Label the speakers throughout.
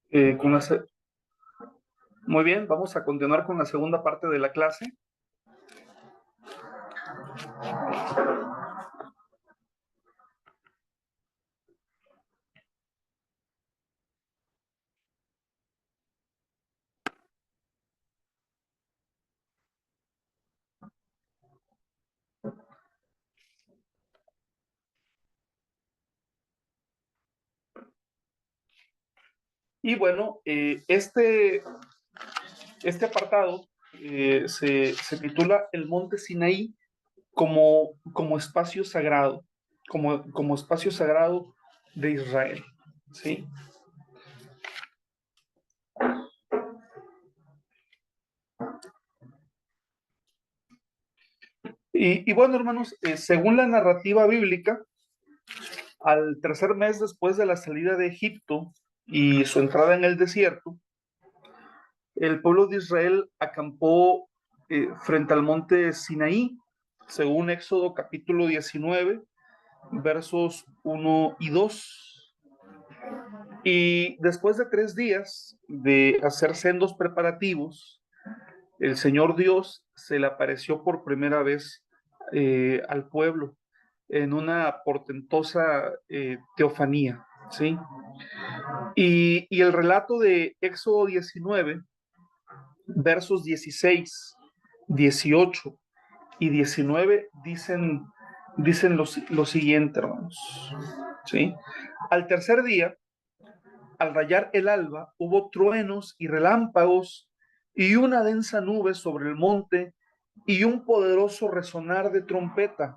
Speaker 1: Eh, con la se- Muy bien, vamos a continuar con la segunda parte de la clase. Y bueno, este apartado se titula El Monte Sinaí como espacio sagrado, como espacio sagrado de Israel. ¿Sí? Y bueno, hermanos, según la narrativa bíblica, al tercer mes después de la salida de Egipto y su entrada en el desierto, el pueblo de Israel acampó frente al monte Sinaí, según Éxodo capítulo 19, versos 1 y 2. Y después de 3 días de hacer sendos preparativos, el Señor Dios se le apareció por primera vez al pueblo en una portentosa teofanía, ¿sí? Y el relato de Éxodo 19, versos 16, 18 y 19 dicen lo siguiente, hermanos. ¿Sí? Al tercer día, al rayar el alba, hubo truenos y relámpagos y una densa nube sobre el monte y un poderoso resonar de trompeta.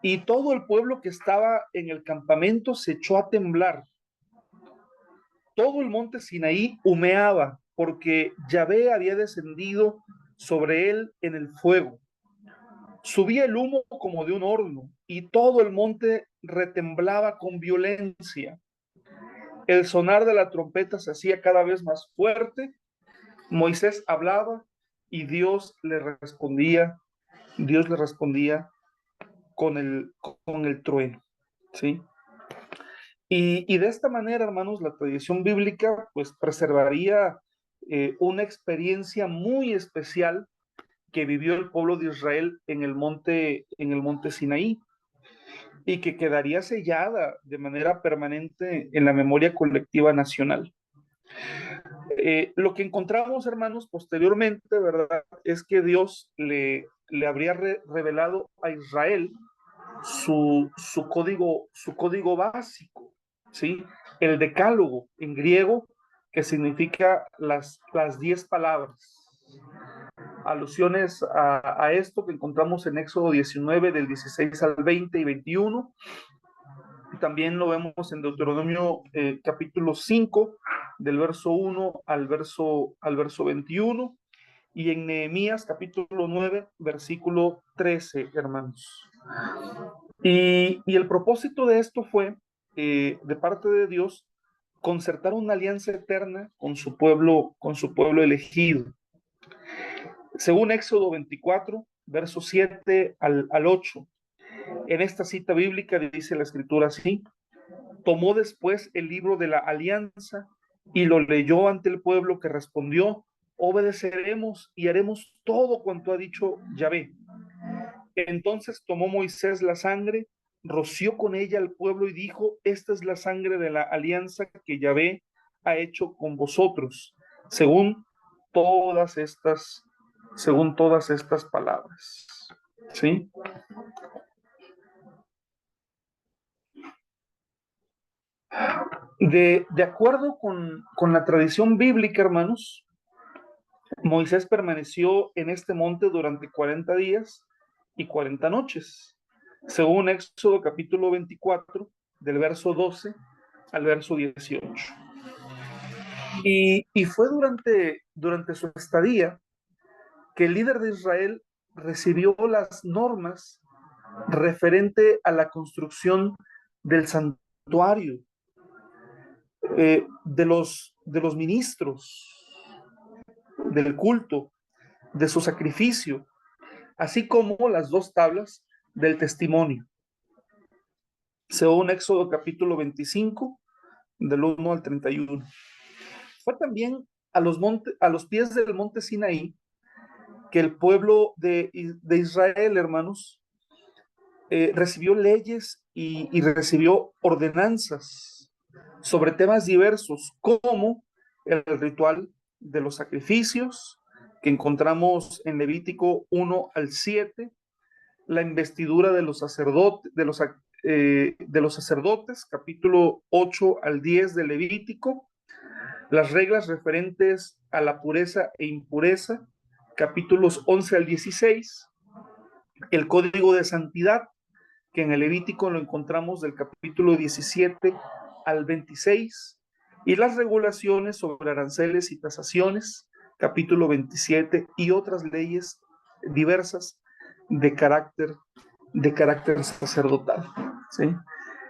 Speaker 1: Y todo el pueblo que estaba en el campamento se echó a temblar. Todo el monte Sinaí humeaba porque Yahvé había descendido sobre él en el fuego. Subía el humo como de un horno y todo el monte retemblaba con violencia. El sonar de la trompeta se hacía cada vez más fuerte. Moisés hablaba y Dios le respondía con el trueno, ¿sí? Y de esta manera, hermanos, la tradición bíblica pues preservaría una experiencia muy especial que vivió el pueblo de Israel en el monte Sinaí, y que quedaría sellada de manera permanente en la memoria colectiva nacional. Lo que encontramos, hermanos, posteriormente, ¿verdad? Es que Dios le habría revelado a Israel su código básico, ¿sí? El decálogo en griego, que significa las 10 palabras. Alusiones a esto que encontramos en Éxodo 19, del 16 al 20 y 21. También lo vemos en Deuteronomio capítulo 5, del verso 1 al verso 21, y en Nehemías capítulo 9, versículo 13, hermanos. Y el propósito de esto fue, de parte de Dios, concertar una alianza eterna con su pueblo elegido. Según Éxodo 24, versos 7 al 8, en esta cita bíblica dice la escritura así: tomó después el libro de la alianza y lo leyó ante el pueblo, que respondió: obedeceremos y haremos todo cuanto ha dicho Yahvé. Entonces tomó Moisés la sangre, roció con ella al pueblo y dijo: esta es la sangre de la alianza que Yahvé ha hecho con vosotros, según todas estas, según todas estas palabras. ¿Sí? De acuerdo con la tradición bíblica, hermanos, Moisés permaneció en este monte durante 40 días y 40 noches, según Éxodo capítulo 24, del verso 12 al verso 18. Y fue durante su estadía que el líder de Israel recibió las normas referente a la construcción del santuario, de los ministros, del culto, de su sacrificio, así como las 2 tablas del testimonio. Según Éxodo capítulo 25, del 1 al 31. Fue también a los pies del monte Sinaí que el pueblo de Israel, hermanos, recibió leyes y recibió ordenanzas sobre temas diversos, como el ritual de los sacrificios, que encontramos en Levítico 1 al 7, la investidura de los sacerdotes, capítulo 8 al 10 de Levítico, las reglas referentes a la pureza e impureza, capítulos 11 al 16, el código de santidad, que en el Levítico lo encontramos del capítulo 17 al 26, y las regulaciones sobre aranceles y tasaciones, capítulo 27, y otras leyes diversas de carácter sacerdotal. ¿Sí?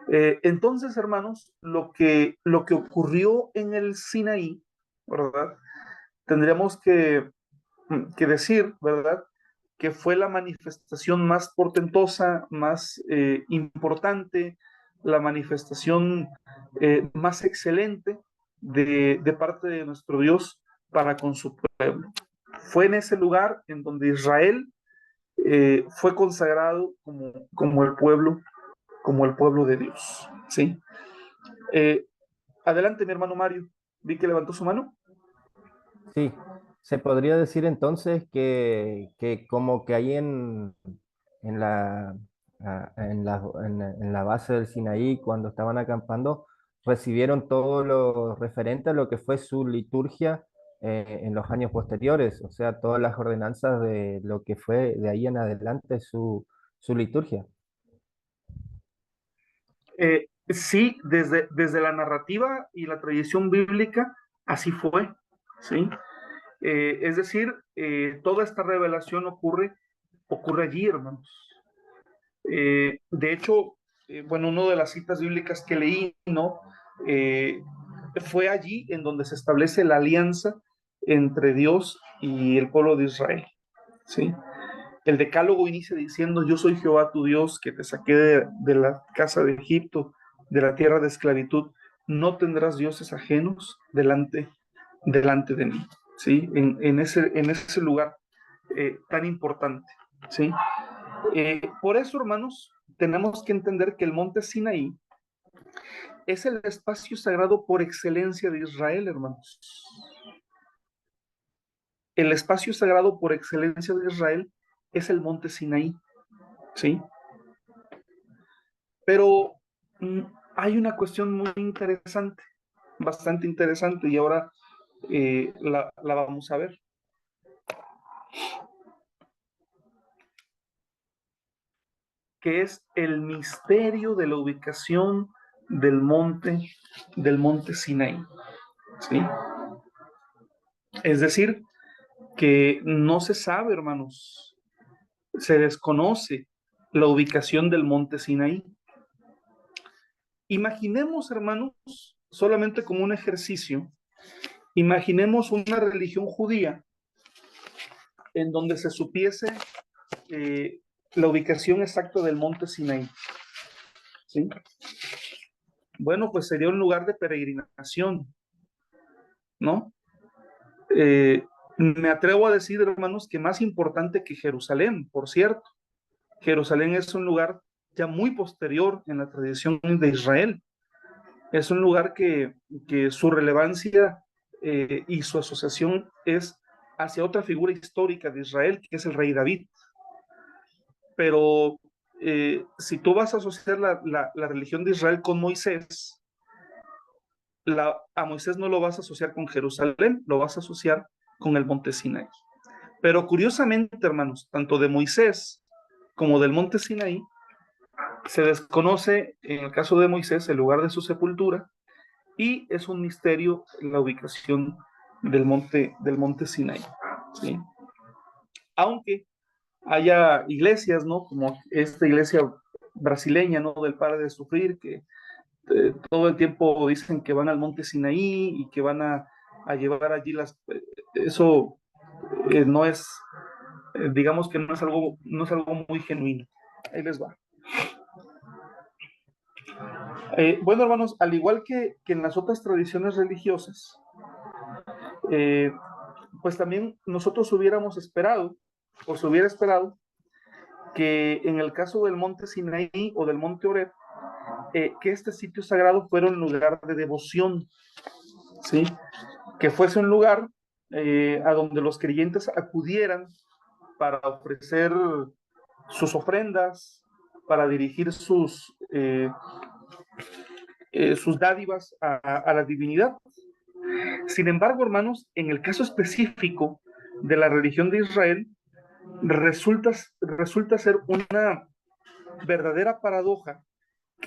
Speaker 1: Entonces, hermanos, lo que ocurrió en el Sinaí, ¿verdad? Tendríamos que decir, ¿verdad? Que fue la manifestación más portentosa, más importante, la manifestación más excelente de parte de nuestro Dios para con su pueblo. Fue en ese lugar en donde Israel fue consagrado como el pueblo de Dios. ¿Sí? Eh, Adelante, mi hermano Mario. Vi que levantó su mano.
Speaker 2: Sí, se podría decir entonces que como que ahí en en la base del Sinaí, cuando estaban acampando, recibieron todo lo referente a lo que fue su liturgia en los años posteriores, o sea, todas las ordenanzas de lo que fue de ahí en adelante su liturgia.
Speaker 1: Sí, desde la narrativa y la tradición bíblica, así fue, ¿sí? Es decir, toda esta revelación ocurre allí, hermanos. De hecho, bueno, una de las citas bíblicas que leí, ¿no? Eh, Fue allí en donde se establece la alianza entre Dios y el pueblo de Israel, ¿sí? El decálogo inicia diciendo: yo soy Jehová tu Dios, que te saqué de la casa de Egipto, de la tierra de esclavitud. No tendrás dioses ajenos delante de mí, ¿sí? En ese lugar tan importante, ¿sí? Por eso, hermanos, tenemos que entender que el monte Sinaí es el espacio sagrado por excelencia de Israel, hermanos. El espacio sagrado por excelencia de Israel es el monte Sinaí, ¿sí? Pero mm, hay una cuestión muy interesante, bastante interesante, y ahora la vamos a ver, que es el misterio de la ubicación del monte Sinaí, ¿sí? Es decir, que no se sabe, hermanos, se desconoce la ubicación del monte Sinaí. Imaginemos, hermanos, solamente como un ejercicio, imaginemos una religión judía en donde se supiese eh, la ubicación exacta del monte Sinaí, ¿sí? Bueno, pues sería un lugar de peregrinación, ¿no? Me atrevo a decir, hermanos, que más importante que Jerusalén, por cierto. Jerusalén es un lugar ya muy posterior en la tradición de Israel. Es un lugar que su relevancia y su asociación es hacia otra figura histórica de Israel, que es el rey David. Pero si tú vas a asociar la religión de Israel con Moisés, a Moisés no lo vas a asociar con Jerusalén, lo vas a asociar con el monte Sinaí. Pero curiosamente, hermanos, tanto de Moisés como del monte Sinaí, se desconoce, en el caso de Moisés, el lugar de su sepultura, y es un misterio la ubicación del monte Sinaí, ¿sí? Aunque haya iglesias, ¿no? Como esta iglesia brasileña, ¿no? Del Pare de Sufrir, que todo el tiempo dicen que van al monte Sinaí y que van a llevar allí eso no es, digamos que no es algo muy genuino. Ahí les va. Bueno, hermanos, al igual que en las otras tradiciones religiosas, eh, pues también nosotros hubiéramos esperado, o se hubiera esperado, que en el caso del monte Sinaí o del monte Oreb, que este sitio sagrado fuera un lugar de devoción, ¿sí? Que fuese un lugar a donde los creyentes acudieran para ofrecer sus ofrendas, para dirigir sus dádivas a la divinidad. Sin embargo, hermanos, en el caso específico de la religión de Israel, resulta ser una verdadera paradoja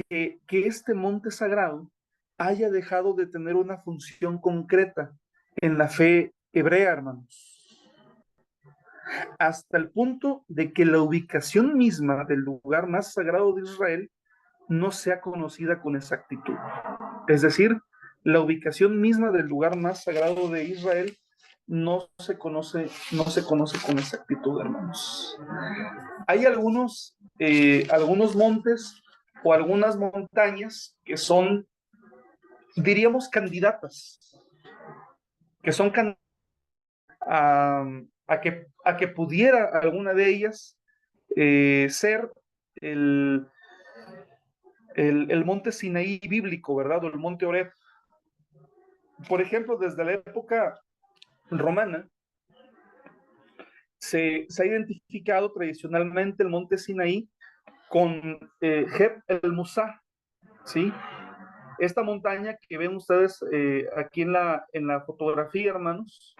Speaker 1: que este monte sagrado haya dejado de tener una función concreta en la fe hebrea, hermanos, hasta el punto de que la ubicación misma del lugar más sagrado de Israel no sea conocida con exactitud. Es decir, la ubicación misma del lugar más sagrado de Israel no se conoce con exactitud, hermanos. Hay algunos montes o algunas montañas que son, diríamos, candidatas, que son a, a que pudiera alguna de ellas ser el, el monte Sinaí bíblico, ¿verdad? O el monte Oreb. Por ejemplo, desde la época romana, se ha identificado tradicionalmente el monte Sinaí con Heb el Musa, ¿sí? Esta montaña que ven ustedes aquí en la fotografía, hermanos,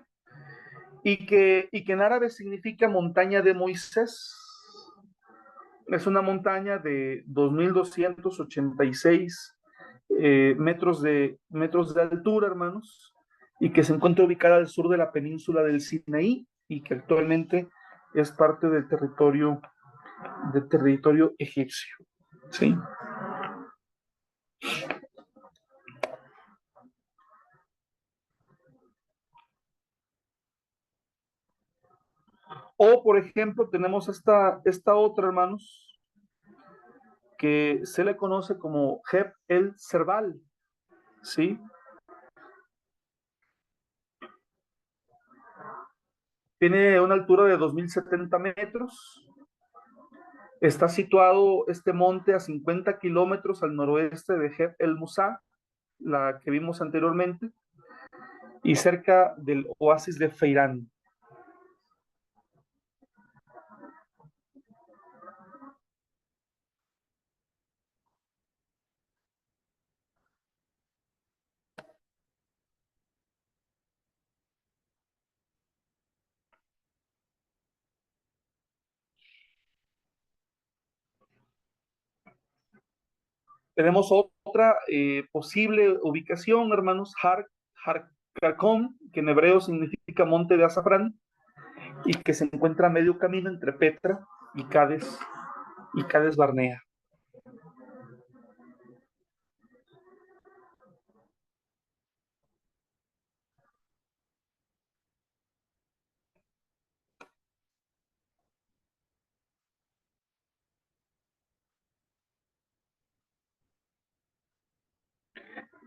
Speaker 1: y que en árabe significa montaña de Moisés. Es una montaña de 2.286 metros de altura, hermanos, y que se encuentra ubicada al sur de la península del Sinaí y que actualmente es parte del territorio egipcio. ¿Sí? O, por ejemplo, tenemos esta otra, hermanos, que se le conoce como Heb el Serval, ¿sí? Tiene una altura de 2.070 metros. Está situado este monte a 50 kilómetros al noroeste de Heb el Musa, la que vimos anteriormente, y cerca del oasis de Feirán. Tenemos otra posible ubicación, hermanos, Harcom, que en hebreo significa monte de azafrán, y que se encuentra a medio camino entre Petra y Cades Barnea.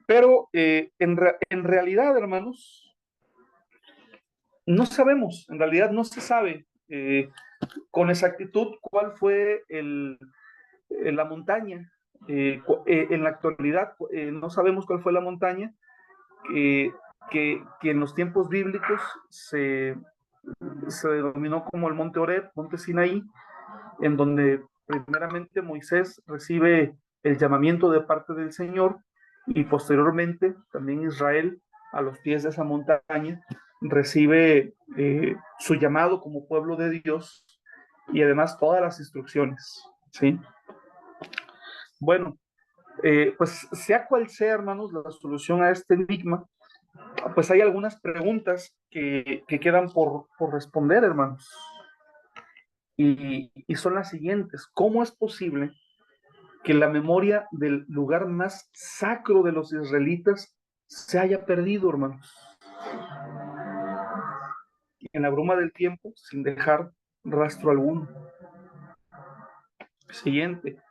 Speaker 1: Pero en realidad, hermanos, no sabemos, en realidad no se sabe con exactitud cuál fue la montaña. En la actualidad no sabemos cuál fue la montaña eh, que en los tiempos bíblicos se denominó como el monte Oreb, monte Sinaí, en donde primeramente Moisés recibe el llamamiento de parte del Señor y posteriormente también Israel a los pies de esa montaña recibe su llamado como pueblo de Dios y además todas las instrucciones, ¿sí? Bueno, pues sea cual sea, hermanos, la solución a este enigma, pues hay algunas preguntas que quedan por responder, hermanos. Y son las siguientes. ¿Cómo es posible que la memoria del lugar más sacro de los israelitas se haya perdido, hermanos? En la bruma del tiempo, sin dejar rastro alguno. Siguiente.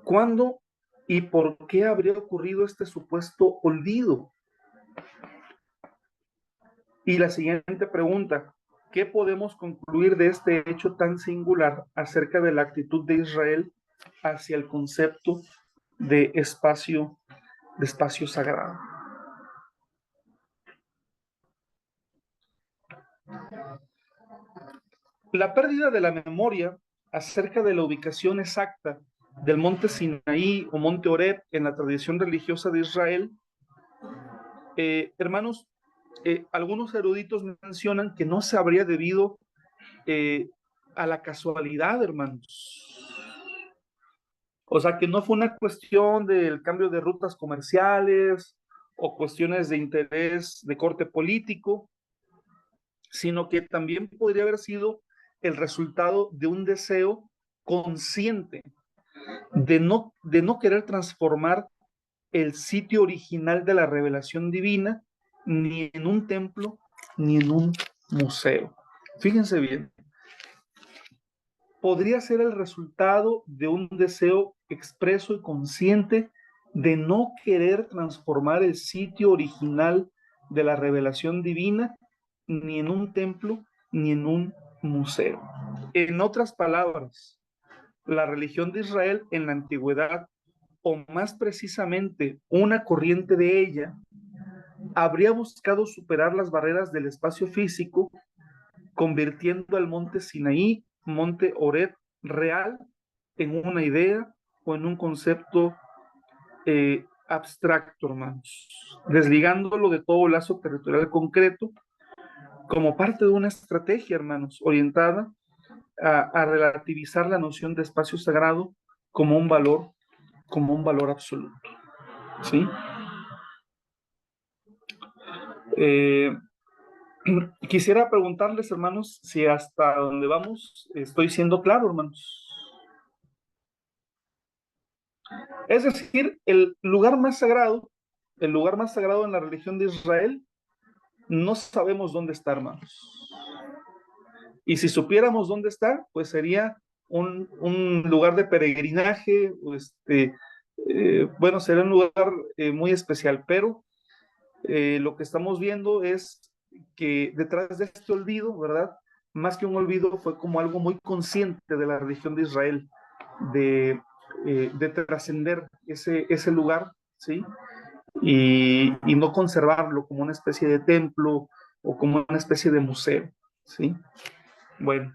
Speaker 1: ¿Cuándo ¿Y por qué habría ocurrido este supuesto olvido? Y la siguiente pregunta, ¿qué podemos concluir de este hecho tan singular acerca de la actitud de Israel hacia el concepto de espacio sagrado? La pérdida de la memoria acerca de la ubicación exacta del monte Sinaí o monte Horeb en la tradición religiosa de Israel, hermanos, algunos eruditos mencionan que no se habría debido a la casualidad, hermanos. O sea, que no fue una cuestión del cambio de rutas comerciales o cuestiones de interés de corte político, sino que también podría haber sido el resultado de un deseo consciente de no querer transformar el sitio original de la revelación divina ni en un templo ni en un museo. Fíjense bien, podría ser el resultado de un deseo expreso y consciente de no querer transformar el sitio original de la revelación divina ni en un templo ni en un museo. En otras palabras, la religión de Israel en la antigüedad, o más precisamente una corriente de ella, habría buscado superar las barreras del espacio físico, convirtiendo al monte Sinaí, monte Horeb real, en una idea o en un concepto abstracto, hermanos, desligándolo de todo lazo territorial concreto, como parte de una estrategia, hermanos, orientada a relativizar la noción de espacio sagrado como un valor absoluto. ¿Sí? Eh, Quisiera preguntarles, hermanos, si hasta donde vamos estoy siendo claro, hermanos. Es decir, el lugar más sagrado en la religión de Israel, no sabemos dónde está, hermanos. Y si supiéramos dónde está, pues sería un lugar de peregrinaje, bueno, sería un lugar muy especial, pero lo que estamos viendo es que detrás de este olvido, ¿verdad? Más que un olvido, fue como algo muy consciente de la religión de Israel, de trascender ese lugar, ¿sí? Y no conservarlo como una especie de templo o como una especie de museo, ¿sí? Bueno,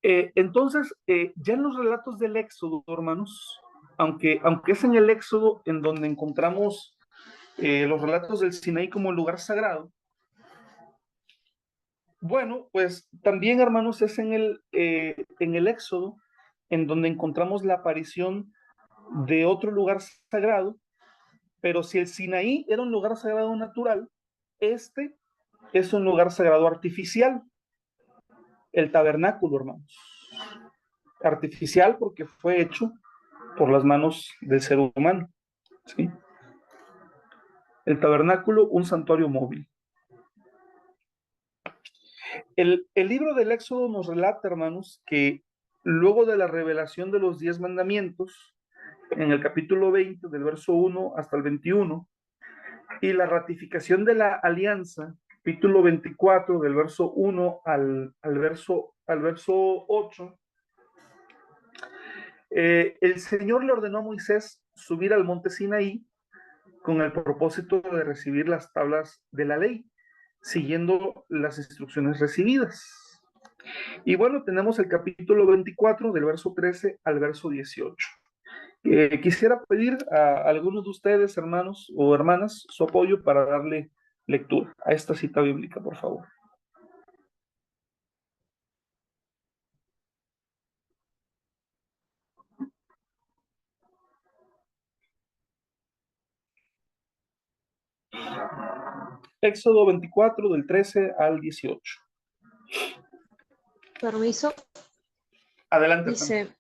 Speaker 1: entonces, ya en los relatos del Éxodo, hermanos, aunque es en el Éxodo en donde encontramos los relatos del Sinaí como lugar sagrado, bueno, pues también, hermanos, es en el Éxodo en donde encontramos la aparición de otro lugar sagrado, pero si el Sinaí era un lugar sagrado natural, este es un lugar sagrado artificial, el tabernáculo, hermanos. Artificial porque fue hecho por las manos del ser humano, ¿sí? El tabernáculo, un santuario móvil. El libro del Éxodo nos relata, hermanos, que luego de la revelación de los 10 mandamientos, en el capítulo 20, del verso 1 hasta el 21, y la ratificación de la alianza, capítulo 24, del verso 1 al verso 8, el Señor le ordenó a Moisés subir al monte Sinaí con el propósito de recibir las tablas de la ley, siguiendo las instrucciones recibidas. Y bueno, tenemos el capítulo 24 del verso 13 al verso 18. Quisiera pedir a algunos de ustedes, hermanos o hermanas, su apoyo para darle lectura a esta cita bíblica, por favor. Éxodo 24 del 13 al 18.
Speaker 3: Permiso.
Speaker 1: Adelante.
Speaker 3: Dice,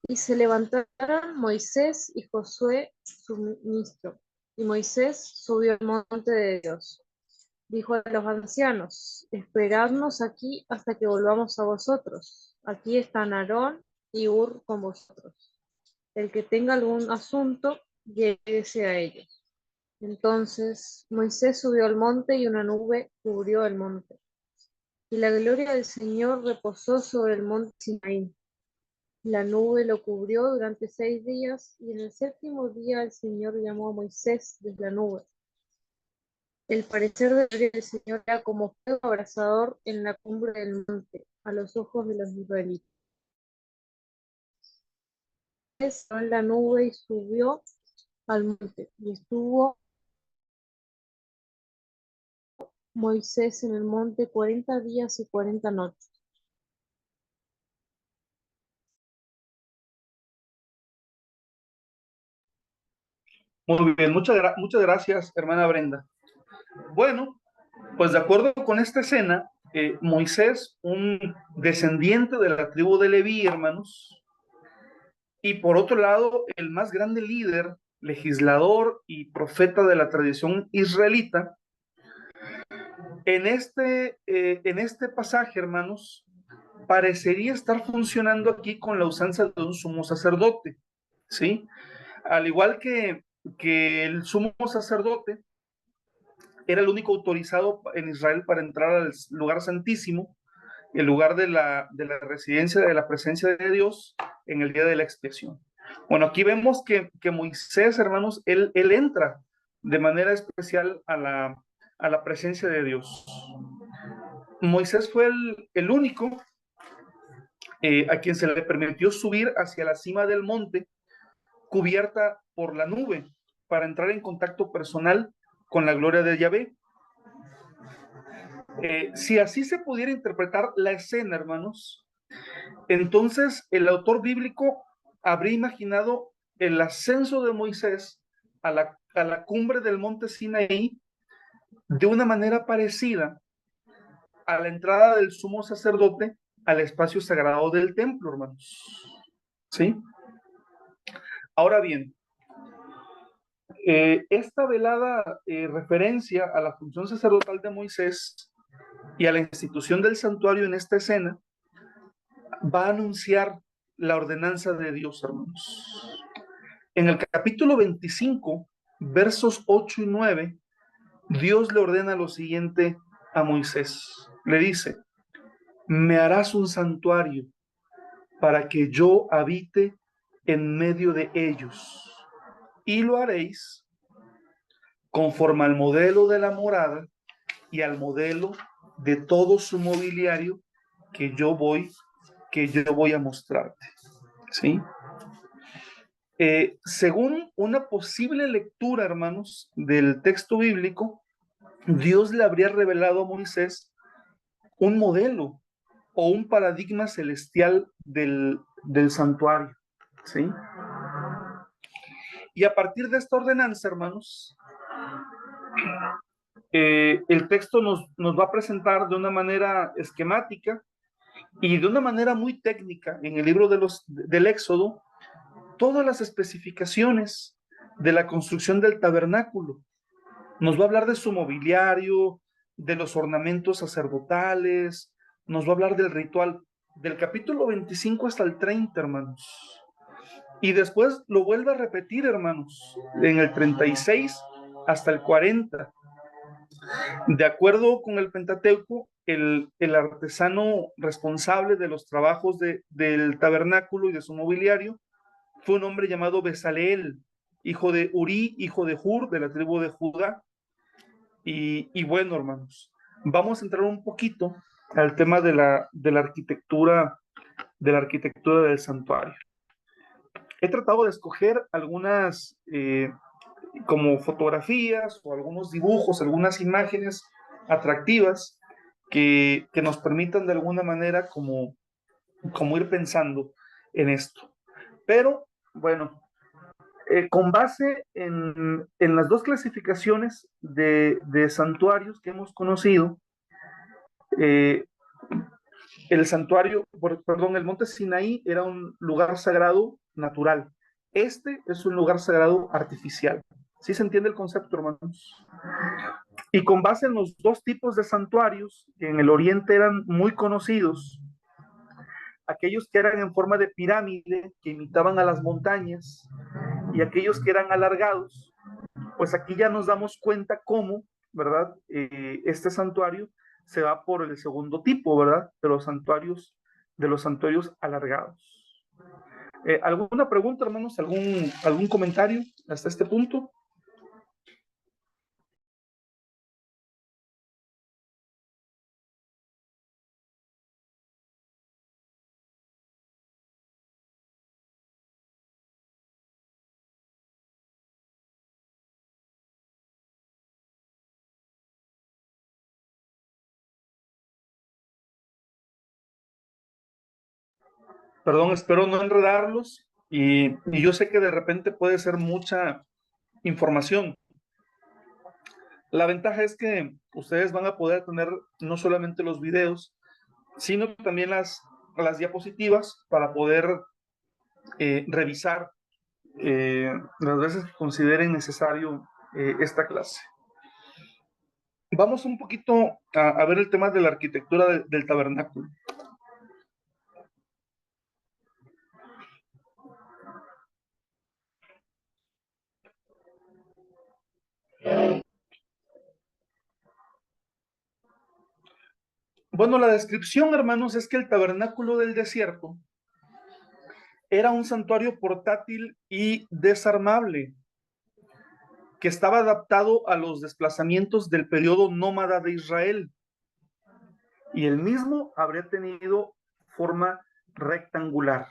Speaker 3: y se levantaron Moisés y Josué, su ministro, y Moisés subió al monte de Dios. Dijo a los ancianos, esperadnos aquí hasta que volvamos a vosotros. Aquí están Aarón y Hur con vosotros. El que tenga algún asunto, lléguese a ellos. Entonces Moisés subió al monte y una nube cubrió el monte. Y la gloria del Señor reposó sobre el monte Sinaí. La nube lo cubrió durante 6 días, y en el séptimo día el Señor llamó a Moisés desde la nube. El parecer de la gloria del Señor era como fuego abrasador en la cumbre del monte, a los ojos de los israelitas. Estaba en la nube y subió al monte, y estuvo Moisés en el monte 40 días y 40 noches.
Speaker 1: Muy bien, muchas gracias, hermana Brenda. Bueno, pues de acuerdo con esta escena, Moisés, un descendiente de la tribu de Leví, hermanos, y por otro lado, el más grande líder, legislador y profeta de la tradición israelita, en este pasaje, hermanos, parecería estar funcionando aquí con la usanza de un sumo sacerdote, ¿sí? Al igual que el sumo sacerdote era el único autorizado en Israel para entrar al lugar santísimo, el lugar de la residencia, de la presencia de Dios en el día de la expiación. Bueno, aquí vemos que Moisés, hermanos, él entra de manera especial a la presencia de Dios. Moisés fue el único a quien se le permitió subir hacia la cima del monte cubierta por la nube para entrar en contacto personal con la gloria de Yahvé. Si así se pudiera interpretar la escena, hermanos, entonces el autor bíblico habría imaginado el ascenso de Moisés a la cumbre del monte Sinaí de una manera parecida a la entrada del sumo sacerdote al espacio sagrado del templo, hermanos. ¿Sí? Ahora bien, esta velada referencia a la función sacerdotal de Moisés y a la institución del santuario en esta escena va a anunciar la ordenanza de Dios, hermanos. En el capítulo 25, versos 8 y 9, Dios le ordena lo siguiente a Moisés. Le dice: me harás un santuario para que yo habite en medio de ellos, y lo haréis conforme al modelo de la morada y al modelo de todo su mobiliario que yo voy a mostrarte. ¿Sí? Según una posible lectura, hermanos, del texto bíblico, Dios le habría revelado a Moisés un modelo o un paradigma celestial del santuario. ¿Sí? Y a partir de esta ordenanza, hermanos, el texto nos va a presentar de una manera esquemática y de una manera muy técnica en el libro del Éxodo todas las especificaciones de la construcción del tabernáculo. Nos va a hablar de su mobiliario, de los ornamentos sacerdotales, nos va a hablar del ritual, del capítulo 25 hasta el 30, hermanos. Y después lo vuelve a repetir, hermanos, en el 36 hasta el 40. De acuerdo con el Pentateuco, el artesano responsable de los trabajos del tabernáculo y de su mobiliario fue un hombre llamado Besaleel, hijo de Uri, hijo de Hur, de la tribu de Judá. Y bueno, hermanos, vamos a entrar un poquito al tema de la arquitectura del santuario. He tratado de escoger algunas como fotografías o algunos dibujos, algunas imágenes atractivas que nos permitan de alguna manera como ir pensando en esto. Pero bueno, con base en las dos clasificaciones de santuarios que hemos conocido, el santuario, perdón, el monte Sinaí era un lugar sagrado natural. Este es un lugar sagrado artificial. ¿Sí se entiende el concepto, hermanos? Y con base en los dos tipos de santuarios que en el Oriente eran muy conocidos, aquellos que eran en forma de pirámide, que imitaban a las montañas, y aquellos que eran alargados, pues aquí ya nos damos cuenta cómo, ¿verdad? Este santuario se va por el segundo tipo, ¿verdad? De los santuarios alargados. ¿Alguna pregunta, hermanos? ¿Algún comentario hasta este punto? Perdón, espero no enredarlos y yo sé que de repente puede ser mucha información. La ventaja es que ustedes van a poder tener no solamente los videos, sino también las diapositivas para poder revisar las veces que consideren necesario esta clase. Vamos un poquito a ver el tema de la arquitectura del tabernáculo. Bueno, la descripción, hermanos, es que el tabernáculo del desierto era un santuario portátil y desarmable que estaba adaptado a los desplazamientos del periodo nómada de Israel. Y el mismo habría tenido forma rectangular,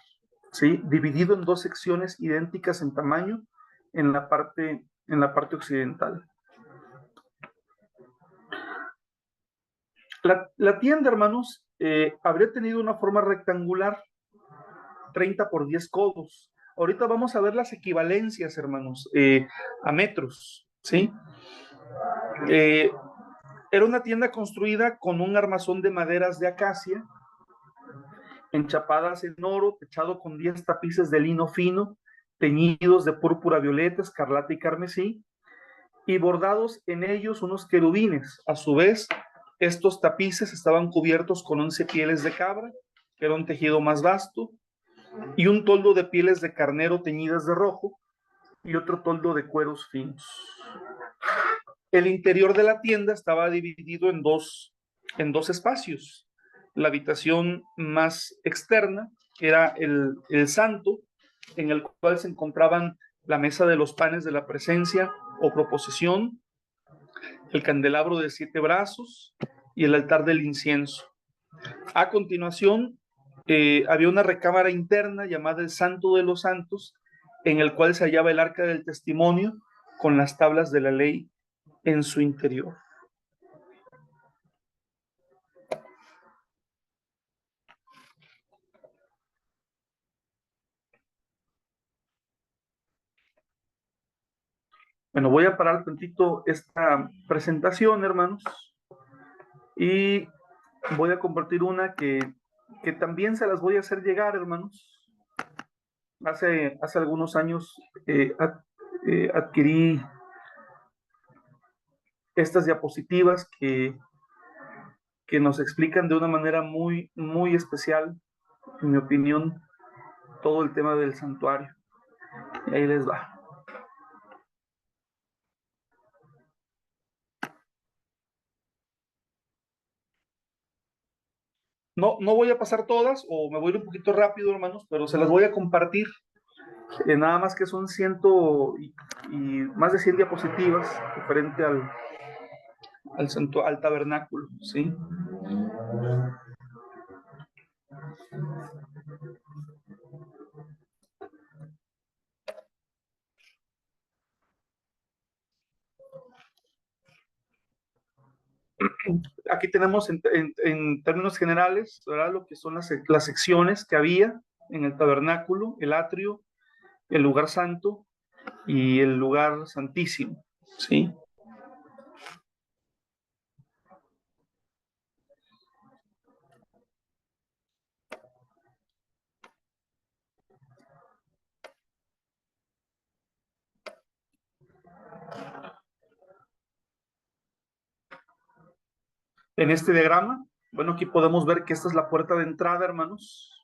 Speaker 1: ¿sí? Dividido en dos secciones idénticas en tamaño en la parte occidental. La tienda, hermanos, habría tenido una forma rectangular, 30 por 10 codos. Ahorita vamos a ver las equivalencias, hermanos, a metros, ¿sí? Era una tienda construida con un armazón de maderas de acacia, enchapadas en oro, techado con 10 tapices de lino fino, teñidos de púrpura violeta, escarlata y carmesí, y bordados en ellos unos querubines. A su vez, estos tapices estaban cubiertos con 11 pieles de cabra, que era un tejido más vasto, y un toldo de pieles de carnero teñidas de rojo, y otro toldo de cueros finos. El interior de la tienda estaba dividido en dos espacios. La habitación más externa era el santo, en el cual se encontraban la mesa de los panes de la presencia o proposición, el candelabro de 7 brazos y el altar del incienso. A continuación, había una recámara interna llamada el Santo de los Santos, en el cual se hallaba el arca del testimonio con las tablas de la ley en su interior. Bueno, voy a parar tantito esta presentación, hermanos, y voy a compartir una que también se las voy a hacer llegar, hermanos. Hace algunos años adquirí estas diapositivas que nos explican de una manera muy, muy especial, en mi opinión, todo el tema del santuario. Y ahí les va. No voy a pasar todas, o me voy a ir un poquito rápido, hermanos, pero se las voy a compartir. Nada más que son más de 100 diapositivas referente al tabernáculo, ¿sí? Aquí tenemos en términos generales, ¿verdad? Lo que son las secciones que había en el tabernáculo, el atrio, el lugar santo y el lugar santísimo, ¿sí? En este diagrama, bueno, aquí podemos ver que esta es la puerta de entrada, hermanos,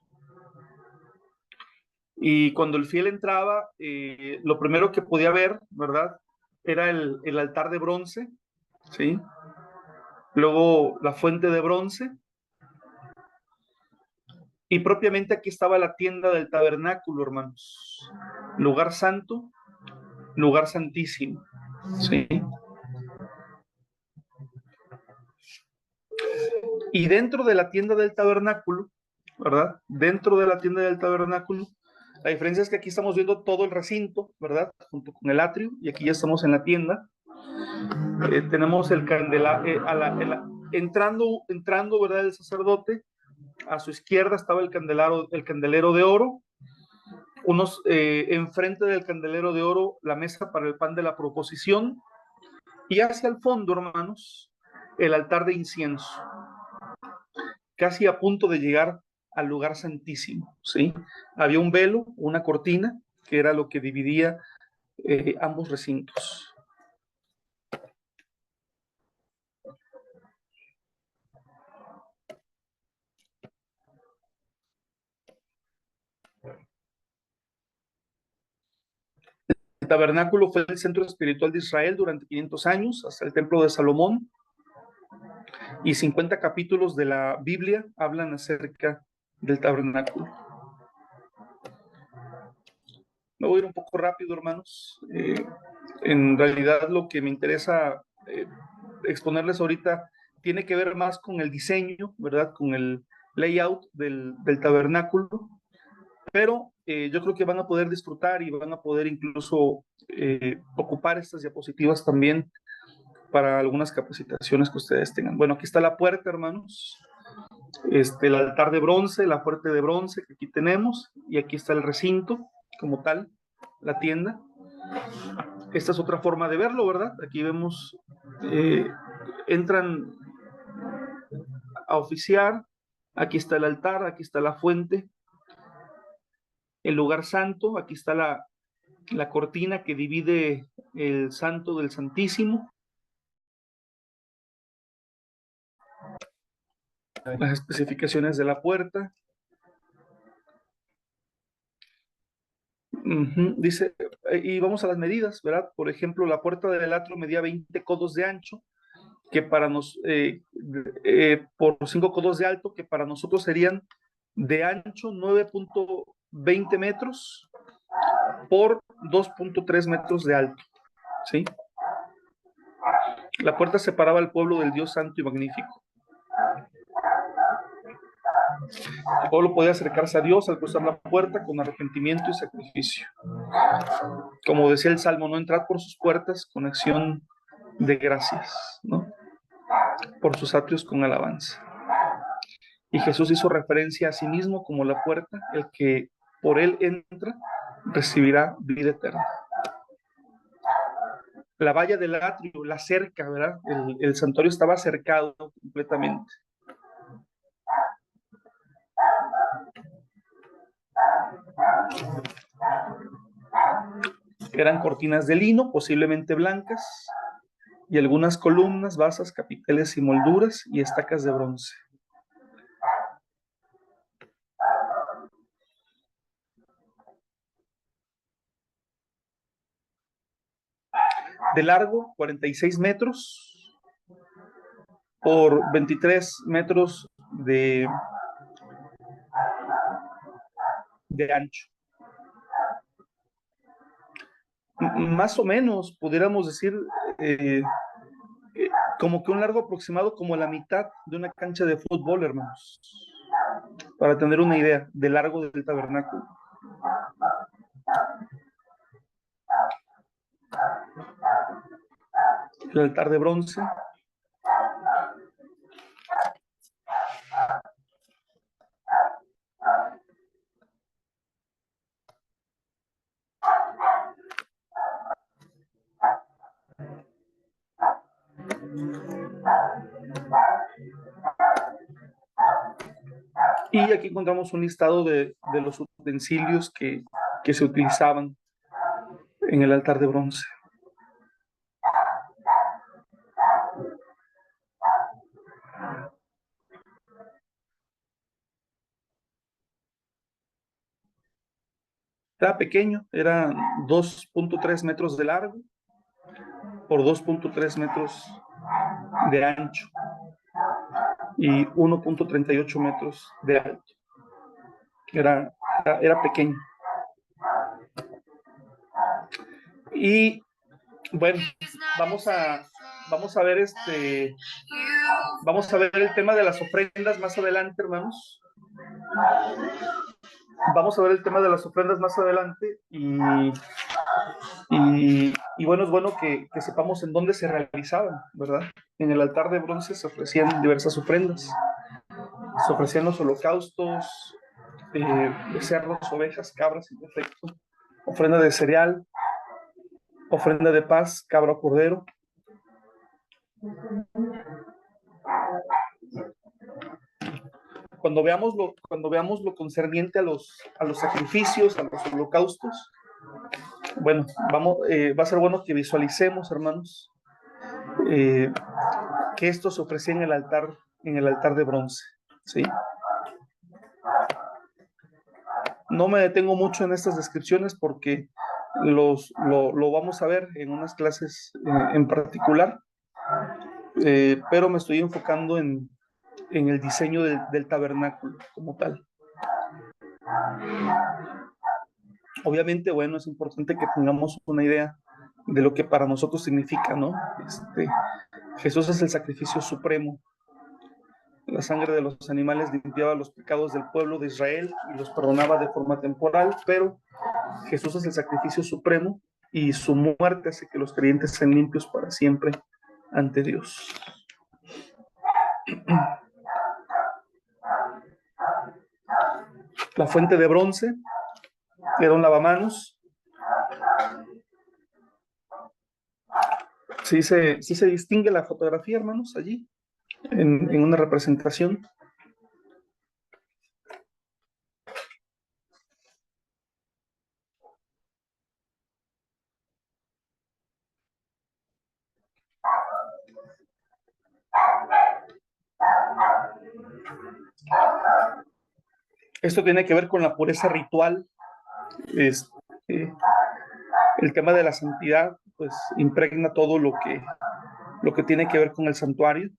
Speaker 1: Y cuando el fiel entraba, lo primero que podía ver, ¿verdad? Era el altar de bronce, ¿sí? Luego la fuente de bronce, y propiamente aquí estaba la tienda del tabernáculo, hermanos. Lugar santo, lugar santísimo, ¿sí? Y dentro de la tienda del tabernáculo, ¿verdad? Dentro de la tienda del tabernáculo, la diferencia es que aquí estamos viendo todo el recinto, ¿verdad? Junto con el atrio, y aquí ya estamos en la tienda. Tenemos el candelabro, entrando, ¿verdad? El sacerdote, a su izquierda estaba el candelero de oro, enfrente del candelero de oro, la mesa para el pan de la proposición, y hacia el fondo, hermanos, el altar de incienso, casi a punto de llegar al lugar santísimo, ¿sí? Había un velo, una cortina, que era lo que dividía ambos recintos. El tabernáculo fue el centro espiritual de Israel durante 500 años, hasta el templo de Salomón, y 50 capítulos de la Biblia hablan acerca del tabernáculo. Me voy a ir un poco rápido, hermanos. En realidad lo que me interesa exponerles ahorita tiene que ver más con el diseño, ¿verdad? Con el layout del tabernáculo, pero yo creo que van a poder disfrutar y van a poder incluso ocupar estas diapositivas también para algunas capacitaciones que ustedes tengan. Bueno, aquí está la puerta, hermanos. El altar de bronce, la fuente de bronce que aquí tenemos, y aquí está el recinto como tal, la tienda. Esta es otra forma de verlo, ¿verdad? Aquí vemos, entran a oficiar, aquí está el altar, aquí está la fuente, el lugar santo, aquí está la cortina que divide el santo del santísimo, las especificaciones de la puerta. Dice, y vamos a las medidas, ¿verdad? Por ejemplo, la puerta del atrio medía 20 codos de ancho, que por 5 codos de alto, que para nosotros serían de ancho 9.20 metros por 2.3 metros de alto, ¿sí? La puerta separaba al pueblo del Dios santo y magnífico. El pueblo podía acercarse a Dios al cruzar la puerta con arrepentimiento y sacrificio. Como decía el Salmo, no entrad por sus puertas con acción de gracias, ¿no? Por sus atrios con alabanza. Y Jesús hizo referencia a sí mismo como la puerta, el que por él entra recibirá vida eterna. La valla del atrio, la cerca, ¿verdad? El santuario estaba cercado completamente. Eran cortinas de lino, posiblemente blancas, y algunas columnas, basas, capiteles y molduras y estacas de bronce. De largo, 46 metros por 23 metros de ancho. Más o menos, pudiéramos decir, como que un largo aproximado como la mitad de una cancha de fútbol, hermanos, para tener una idea del largo del tabernáculo. El altar de bronce. Y aquí encontramos un listado de los utensilios que se utilizaban en el altar de bronce. Era pequeño, era 2.3 metros de largo por 2.3 metros de ancho y 1.38 metros de alto. Era pequeño. Y bueno, vamos a ver vamos a ver el tema de las ofrendas más adelante, hermanos. Vamos a ver el tema de las ofrendas más adelante y bueno, es bueno que sepamos en dónde se realizaban, ¿verdad? En el altar de bronce se ofrecían diversas ofrendas. Se ofrecían los holocaustos, becerros, ovejas, cabras, en efecto. Ofrenda de cereal, ofrenda de paz, cabra o cordero. Cuando veamos lo concerniente a los sacrificios, a los holocaustos, bueno, va a ser bueno que visualicemos, hermanos, que esto se ofrecía en el altar de bronce, ¿sí? No me detengo mucho en estas descripciones porque lo vamos a ver en unas clases en particular, pero me estoy enfocando en el diseño del tabernáculo como tal. Obviamente, bueno, es importante que tengamos una idea de lo que para nosotros significa, ¿no? Jesús es el sacrificio supremo. La sangre de los animales limpiaba los pecados del pueblo de Israel y los perdonaba de forma temporal, pero Jesús es el sacrificio supremo y su muerte hace que los creyentes sean limpios para siempre ante Dios. La fuente de bronce era un lavamanos. Sí se distingue la fotografía, hermanos, allí, en una representación. Esto tiene que ver con la pureza ritual. El tema de la santidad, pues, impregna todo lo que tiene que ver con el santuario.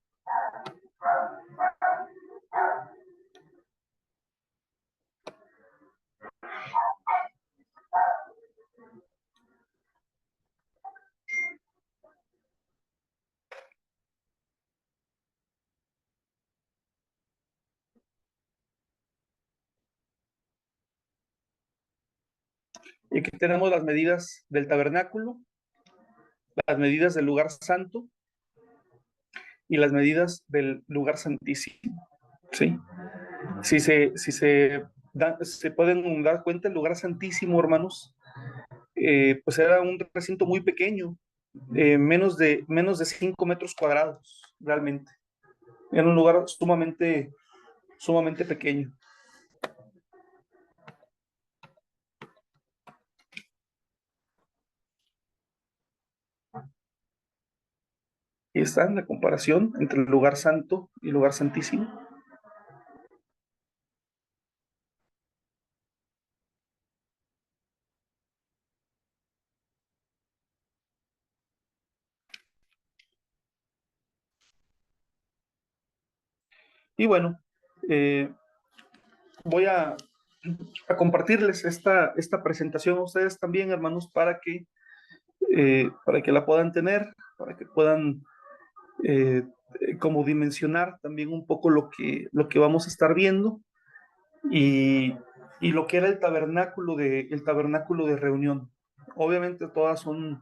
Speaker 1: Y aquí tenemos las medidas del tabernáculo, las medidas del lugar santo y las medidas del lugar santísimo. ¿Sí? Si se pueden dar cuenta, el lugar santísimo, hermanos, pues era un recinto muy pequeño, menos de 5 metros cuadrados, realmente. Era un lugar sumamente pequeño. Y está en la comparación entre el lugar santo y el lugar santísimo. Y bueno, voy a compartirles esta presentación a ustedes también, hermanos, para que la puedan tener, para que puedan como dimensionar también un poco lo que vamos a estar viendo y lo que era el tabernáculo de reunión. Obviamente todas son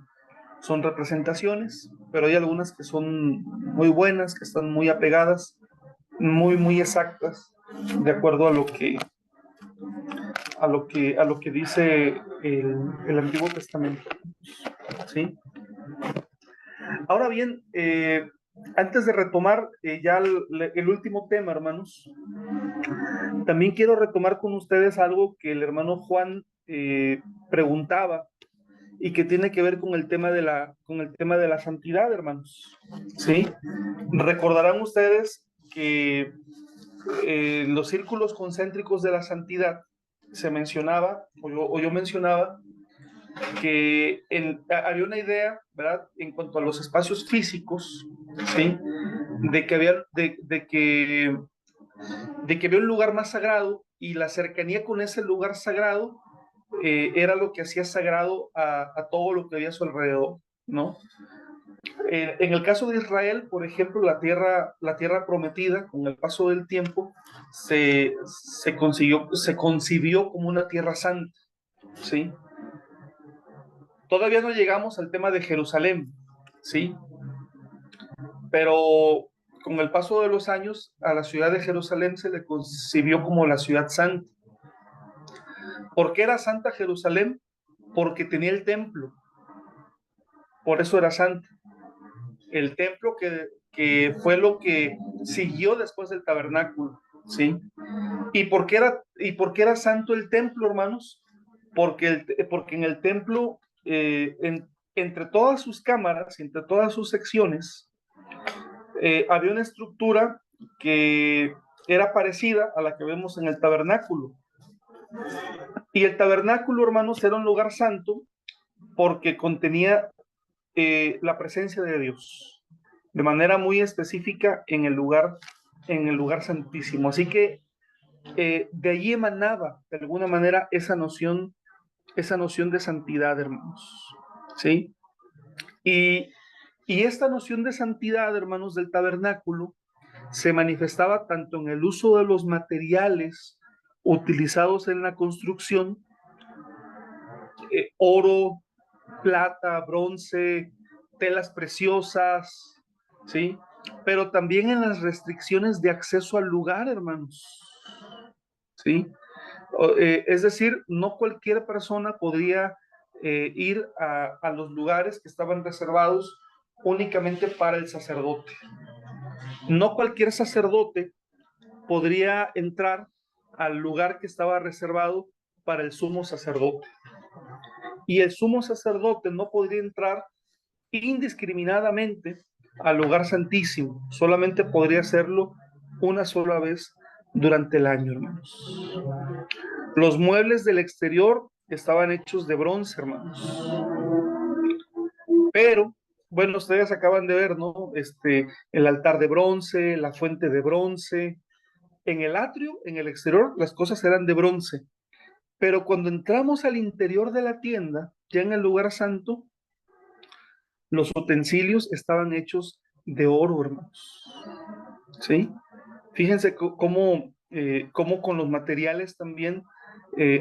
Speaker 1: representaciones, pero hay algunas que son muy buenas, que están muy apegadas, muy exactas, de acuerdo a lo que dice el Antiguo Testamento, ¿sí? Ahora bien, antes de retomar ya el último tema, hermanos, también quiero retomar con ustedes algo que el hermano Juan preguntaba y que tiene que ver con el tema de la santidad, hermanos. ¿Sí? Recordarán ustedes que los círculos concéntricos de la santidad se mencionaba, o yo mencionaba, que había una idea, ¿verdad?, en cuanto a los espacios físicos, ¿sí?, de que había un lugar más sagrado, y la cercanía con ese lugar sagrado era lo que hacía sagrado a todo lo que había a su alrededor, ¿no? En el caso de Israel, por ejemplo, la tierra prometida, con el paso del tiempo, se concibió como una tierra santa, ¿sí? Todavía no llegamos al tema de Jerusalén, ¿sí? Pero con el paso de los años, a la ciudad de Jerusalén se le concibió como la ciudad santa. ¿Por qué era santa Jerusalén? Porque tenía el templo, por eso era santa. El templo que fue lo que siguió después del tabernáculo, ¿sí? ¿Y por qué era santo el templo, hermanos? Porque en el templo, entre todas sus cámaras, entre todas sus secciones, había una estructura que era parecida a la que vemos en el tabernáculo. Y el tabernáculo, hermanos, era un lugar santo porque contenía la presencia de Dios de manera muy específica en el lugar santísimo. Así que de allí emanaba de alguna manera esa noción de santidad, hermanos, ¿sí? Y, y esta noción de santidad, hermanos, del tabernáculo se manifestaba tanto en el uso de los materiales utilizados en la construcción, oro, plata, bronce, telas preciosas, ¿sí? Pero también en las restricciones de acceso al lugar, hermanos, ¿sí? Es decir, no cualquier persona podría ir a los lugares que estaban reservados únicamente para el sacerdote. No cualquier sacerdote podría entrar al lugar que estaba reservado para el sumo sacerdote. Y el sumo sacerdote no podría entrar indiscriminadamente al lugar santísimo. Solamente podría hacerlo una sola vez durante el año, hermanos. Los muebles del exterior estaban hechos de bronce, hermanos. Pero, bueno, ustedes acaban de ver, ¿no? El altar de bronce, la fuente de bronce. En el atrio, en el exterior, las cosas eran de bronce. Pero cuando entramos al interior de la tienda, ya en el lugar santo, los utensilios estaban hechos de oro, hermanos. ¿Sí? Fíjense cómo con los materiales también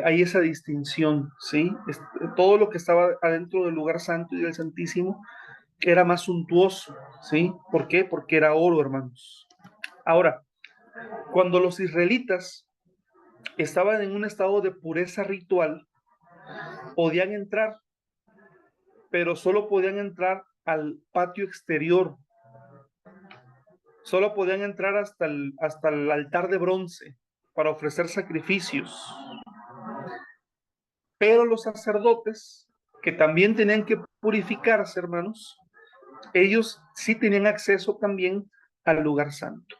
Speaker 1: hay esa distinción, ¿sí? Todo lo que estaba adentro del lugar santo y del santísimo era más suntuoso, ¿sí? ¿Por qué? Porque era oro, hermanos. Ahora, cuando los israelitas estaban en un estado de pureza ritual, podían entrar, pero solo podían entrar al patio exterior. Solo podían entrar hasta el altar de bronce para ofrecer sacrificios. Pero los sacerdotes, que también tenían que purificarse, hermanos, ellos sí tenían acceso también al lugar santo.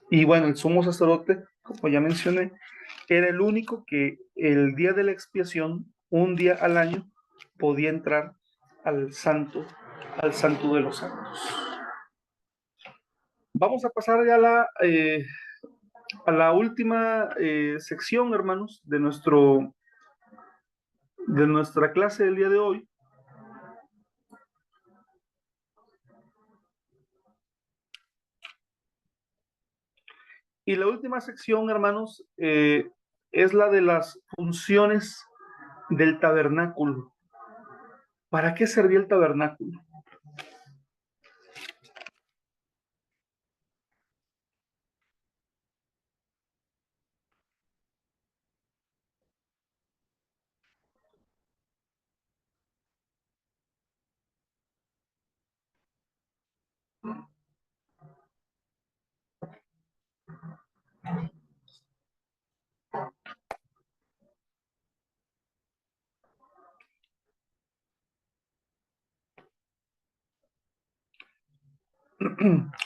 Speaker 1: Y bueno, el sumo sacerdote, como ya mencioné, era el único que el día de la expiación, un día al año, podía entrar al santo de los santos. Vamos a pasar ya a la última sección, hermanos, de nuestra clase del día de hoy. Y la última sección, hermanos, es la de las funciones del tabernáculo. ¿Para qué servía el tabernáculo?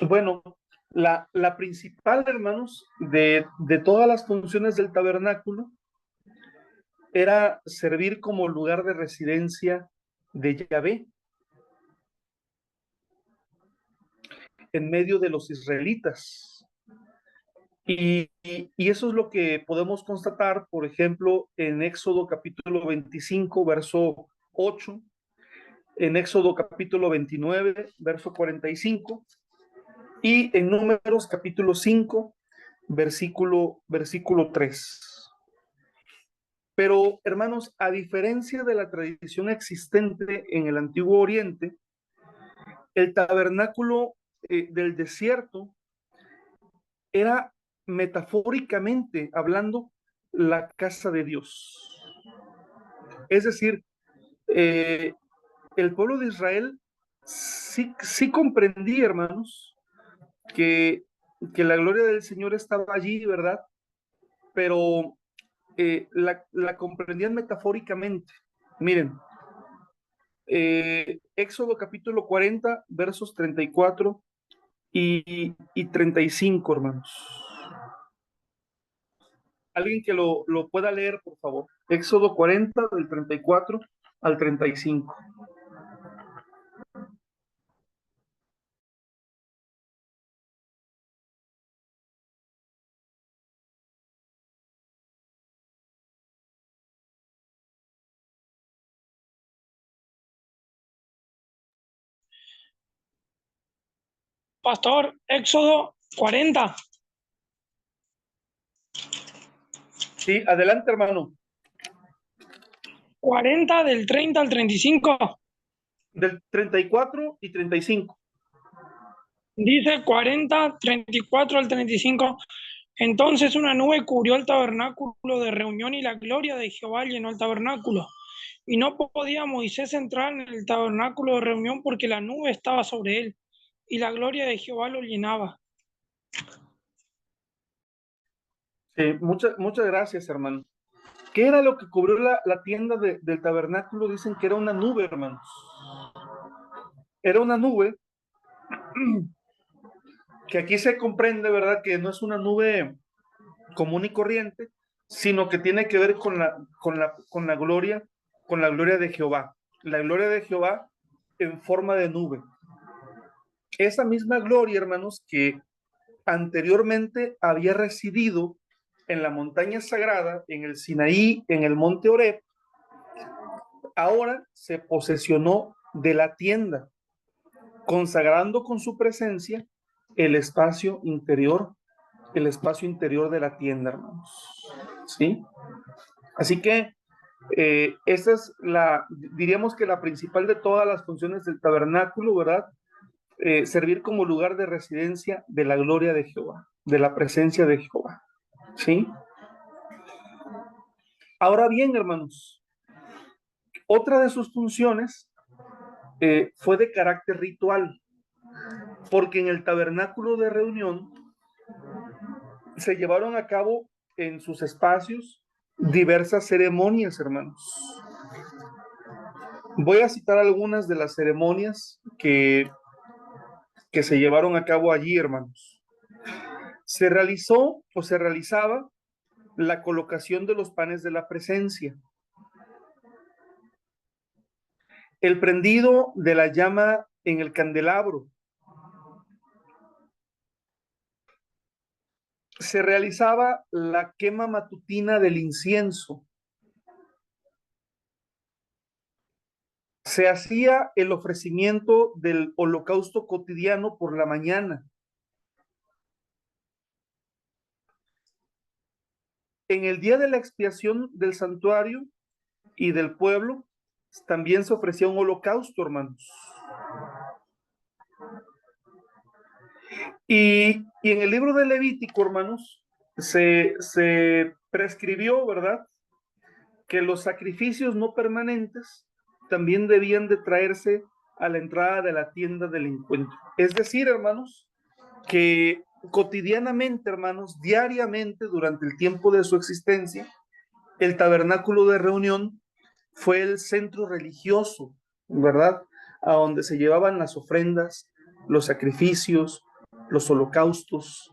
Speaker 1: Bueno, la principal, hermanos, de todas las funciones del tabernáculo era servir como lugar de residencia de Yahvé en medio de los israelitas. Y eso es lo que podemos constatar, por ejemplo, en Éxodo capítulo 25, verso 8, en Éxodo capítulo 29, verso 45, y en Números capítulo 5, versículo 3. Pero, hermanos, a diferencia de la tradición existente en el Antiguo Oriente, el tabernáculo del desierto era, metafóricamente hablando, la casa de Dios. Es decir, el pueblo de Israel sí comprendía, hermanos, que la gloria del Señor estaba allí, ¿verdad? Pero la comprendían metafóricamente. Miren, Éxodo capítulo 40, versos 34 y 35, hermanos. Alguien que lo pueda leer, por favor. Éxodo 40, del 34 al 35.
Speaker 4: Pastor, Éxodo 40.
Speaker 1: Sí, adelante, hermano.
Speaker 4: 40 del 30 al 35.
Speaker 1: Del 34 y 35.
Speaker 4: Dice 40, 34 al 35. Entonces una nube cubrió el tabernáculo de reunión y la gloria de Jehová llenó el tabernáculo. Y no podía Moisés entrar en el tabernáculo de reunión porque la nube estaba sobre él y la gloria de Jehová lo llenaba.
Speaker 1: Sí, muchas gracias, hermano. ¿Qué era lo que cubrió la tienda del tabernáculo? Dicen que era una nube, hermanos. Era una nube que aquí se comprende, ¿verdad? Que no es una nube común y corriente, sino que tiene que ver con la gloria de Jehová. La gloria de Jehová en forma de nube. Esa misma gloria, hermanos, que anteriormente había residido en la montaña sagrada, en el Sinaí, en el monte Oreb, ahora se posesionó de la tienda, consagrando con su presencia el espacio interior de la tienda, hermanos. ¿Sí? Así que esta es diríamos que la principal de todas las funciones del tabernáculo, ¿verdad? Servir como lugar de residencia de la gloria de Jehová, de la presencia de Jehová. ¿Sí? Ahora bien, hermanos, otra de sus funciones fue de carácter ritual, porque en el tabernáculo de reunión se llevaron a cabo en sus espacios diversas ceremonias, hermanos. Voy a citar algunas de las ceremonias que se llevaron a cabo allí, hermanos. Se realizaba la colocación de los panes de la presencia, el prendido de la llama en el candelabro, se realizaba la quema matutina del incienso, se hacía el ofrecimiento del holocausto cotidiano por la mañana. En el día de la expiación del santuario y del pueblo, también se ofrecía un holocausto, hermanos. Y en el libro de Levítico, hermanos, se prescribió, ¿verdad?, que los sacrificios no permanentes también debían de traerse a la entrada de la tienda del encuentro. Es decir, hermanos, que cotidianamente, hermanos, diariamente, durante el tiempo de su existencia, el tabernáculo de reunión fue el centro religioso, ¿verdad?, a donde se llevaban las ofrendas, los sacrificios, los holocaustos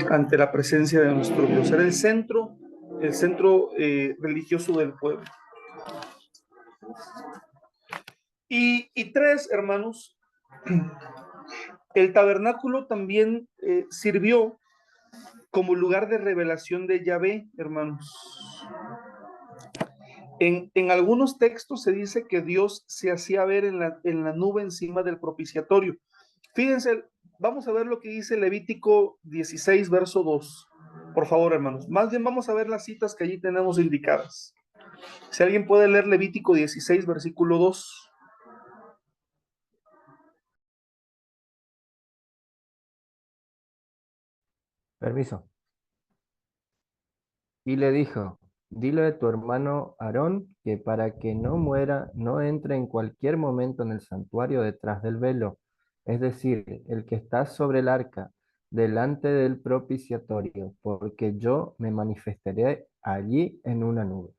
Speaker 1: ante la presencia de nuestro Dios. Era el centro el centro religioso del pueblo. Y tres, hermanos, el tabernáculo también sirvió como lugar de revelación de Yahvé, hermanos. En algunos textos se dice que Dios se hacía ver en la nube encima del propiciatorio. Fíjense, vamos a ver lo que dice Levítico 16, verso 2. Por favor, hermanos. Más bien vamos a ver las citas que allí tenemos indicadas. Si alguien puede leer Levítico 16, versículo 2.
Speaker 2: Permiso. Y le dijo, dile a tu hermano Aarón que para que no muera, no entre en cualquier momento en el santuario detrás del velo, es decir, el que está sobre el arca, delante del propiciatorio, porque yo me manifestaré allí en una nube.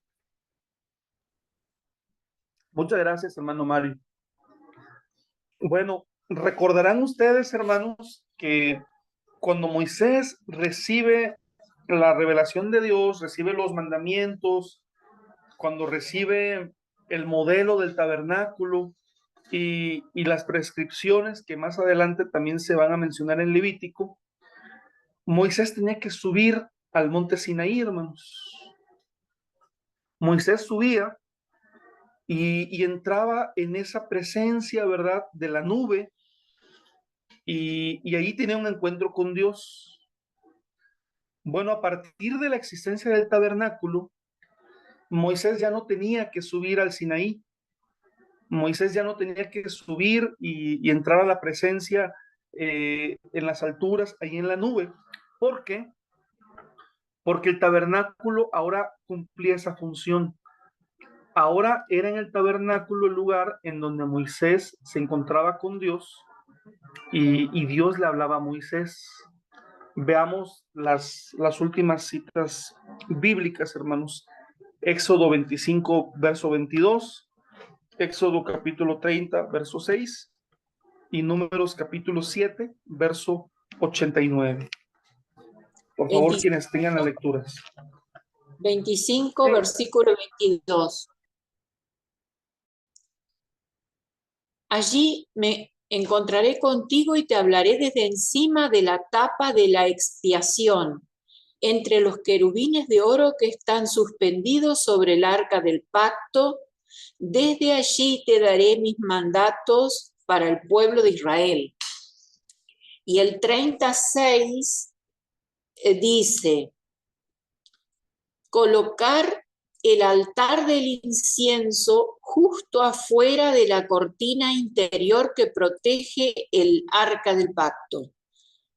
Speaker 1: Muchas gracias, hermano Mario. Bueno, recordarán ustedes, hermanos, que cuando Moisés recibe la revelación de Dios, recibe los mandamientos, cuando recibe el modelo del tabernáculo y las prescripciones que más adelante también se van a mencionar en Levítico, Moisés tenía que subir al monte Sinaí, hermanos. Moisés subía y entraba en esa presencia, ¿verdad?, de la nube, y ahí tenía un encuentro con Dios. Bueno, a partir de la existencia del tabernáculo, Moisés ya no tenía que subir al Sinaí. Moisés ya no tenía que subir y entrar a la presencia en las alturas, ahí en la nube. ¿Por qué? Porque el tabernáculo ahora cumplía esa función. Ahora era en el tabernáculo el lugar en donde Moisés se encontraba con Dios y Dios le hablaba a Moisés. Veamos las últimas citas bíblicas, hermanos. Éxodo 25, verso 22, Éxodo capítulo 30, verso 6 y Números capítulo 7, verso 89. Por favor,
Speaker 5: 25,
Speaker 1: quienes tengan las lecturas.
Speaker 5: 25, versículo 22. Allí me encontraré contigo y te hablaré desde encima de la tapa de la expiación, entre los querubines de oro que están suspendidos sobre el arca del pacto. Desde allí te daré mis mandatos para el pueblo de Israel. Y el 36 dice, colocar el altar del incienso justo afuera de la cortina interior que protege el arca del pacto,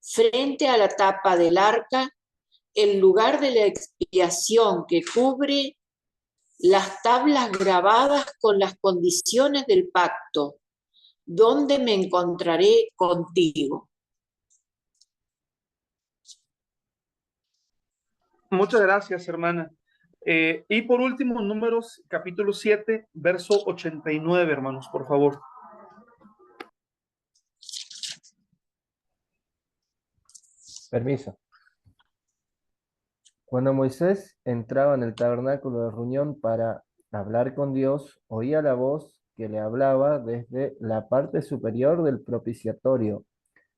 Speaker 5: frente a la tapa del arca, el lugar de la expiación que cubre las tablas grabadas con las condiciones del pacto, donde me encontraré contigo.
Speaker 1: Muchas gracias, hermana. Y por último, Números capítulo 7, verso 89, hermanos, por favor.
Speaker 2: Permiso. Cuando Moisés entraba en el tabernáculo de reunión para hablar con Dios, oía la voz que le hablaba desde la parte superior del propiciatorio,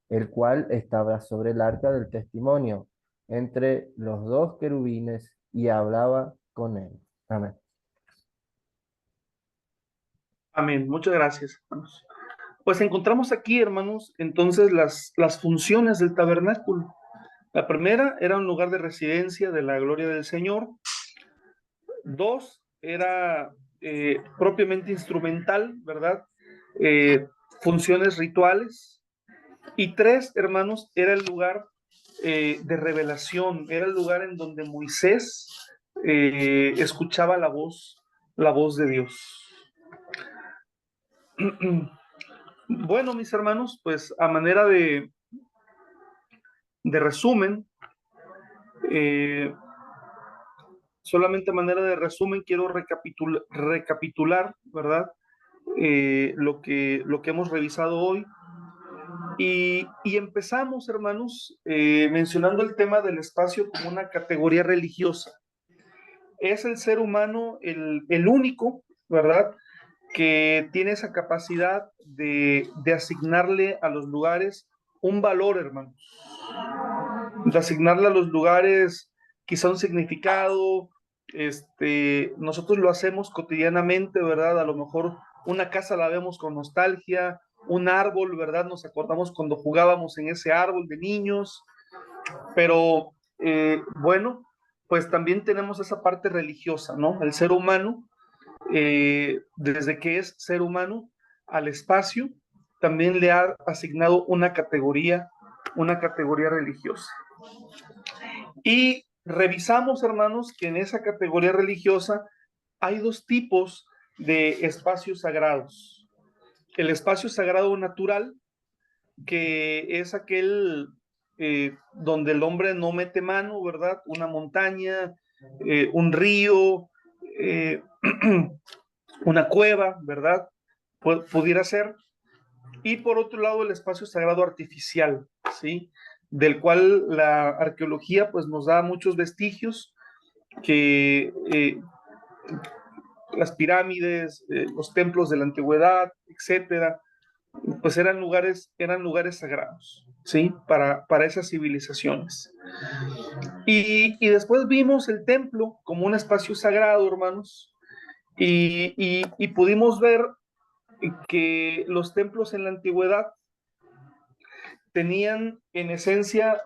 Speaker 2: el cual estaba sobre el arca del testimonio, entre los dos querubines, y hablaba con él. Amén.
Speaker 1: Amén. Muchas gracias, hermanos. Pues encontramos aquí, hermanos, entonces las funciones del tabernáculo. La primera era un lugar de residencia de la gloria del Señor. 2, era propiamente instrumental, ¿verdad? Funciones rituales. Y 3, hermanos, era el lugar de revelación, era el lugar en donde Moisés escuchaba la voz de Dios. Bueno, mis hermanos, pues a manera de resumen, solamente a manera de resumen quiero recapitular, ¿verdad? Lo que hemos revisado hoy. Y empezamos, hermanos, mencionando el tema del espacio como una categoría religiosa. es el ser humano el único, ¿verdad?, que tiene esa capacidad de asignarle a los lugares un valor, hermanos, de asignarle a los lugares quizá un significado. Nosotros lo hacemos cotidianamente, ¿verdad? A lo mejor una casa la vemos con nostalgia, un árbol, ¿verdad? Nos acordamos cuando jugábamos en ese árbol de niños, pero bueno, pues también tenemos esa parte religiosa, ¿no? El ser humano, desde que es ser humano, al espacio, también le ha asignado una categoría religiosa. Y revisamos, hermanos, que en esa categoría religiosa hay dos tipos de espacios sagrados. El espacio sagrado natural, que es aquel donde el hombre no mete mano, ¿verdad? Una montaña, un río, una cueva, ¿verdad? Pudiera ser. Y por otro lado, el espacio sagrado artificial, ¿sí?, del cual la arqueología pues nos da muchos vestigios, que las pirámides, los templos de la antigüedad, etcétera, pues eran lugares sagrados, ¿sí?, para esas civilizaciones. Y después vimos el templo como un espacio sagrado, hermanos, y pudimos ver que los templos en la antigüedad tenían en esencia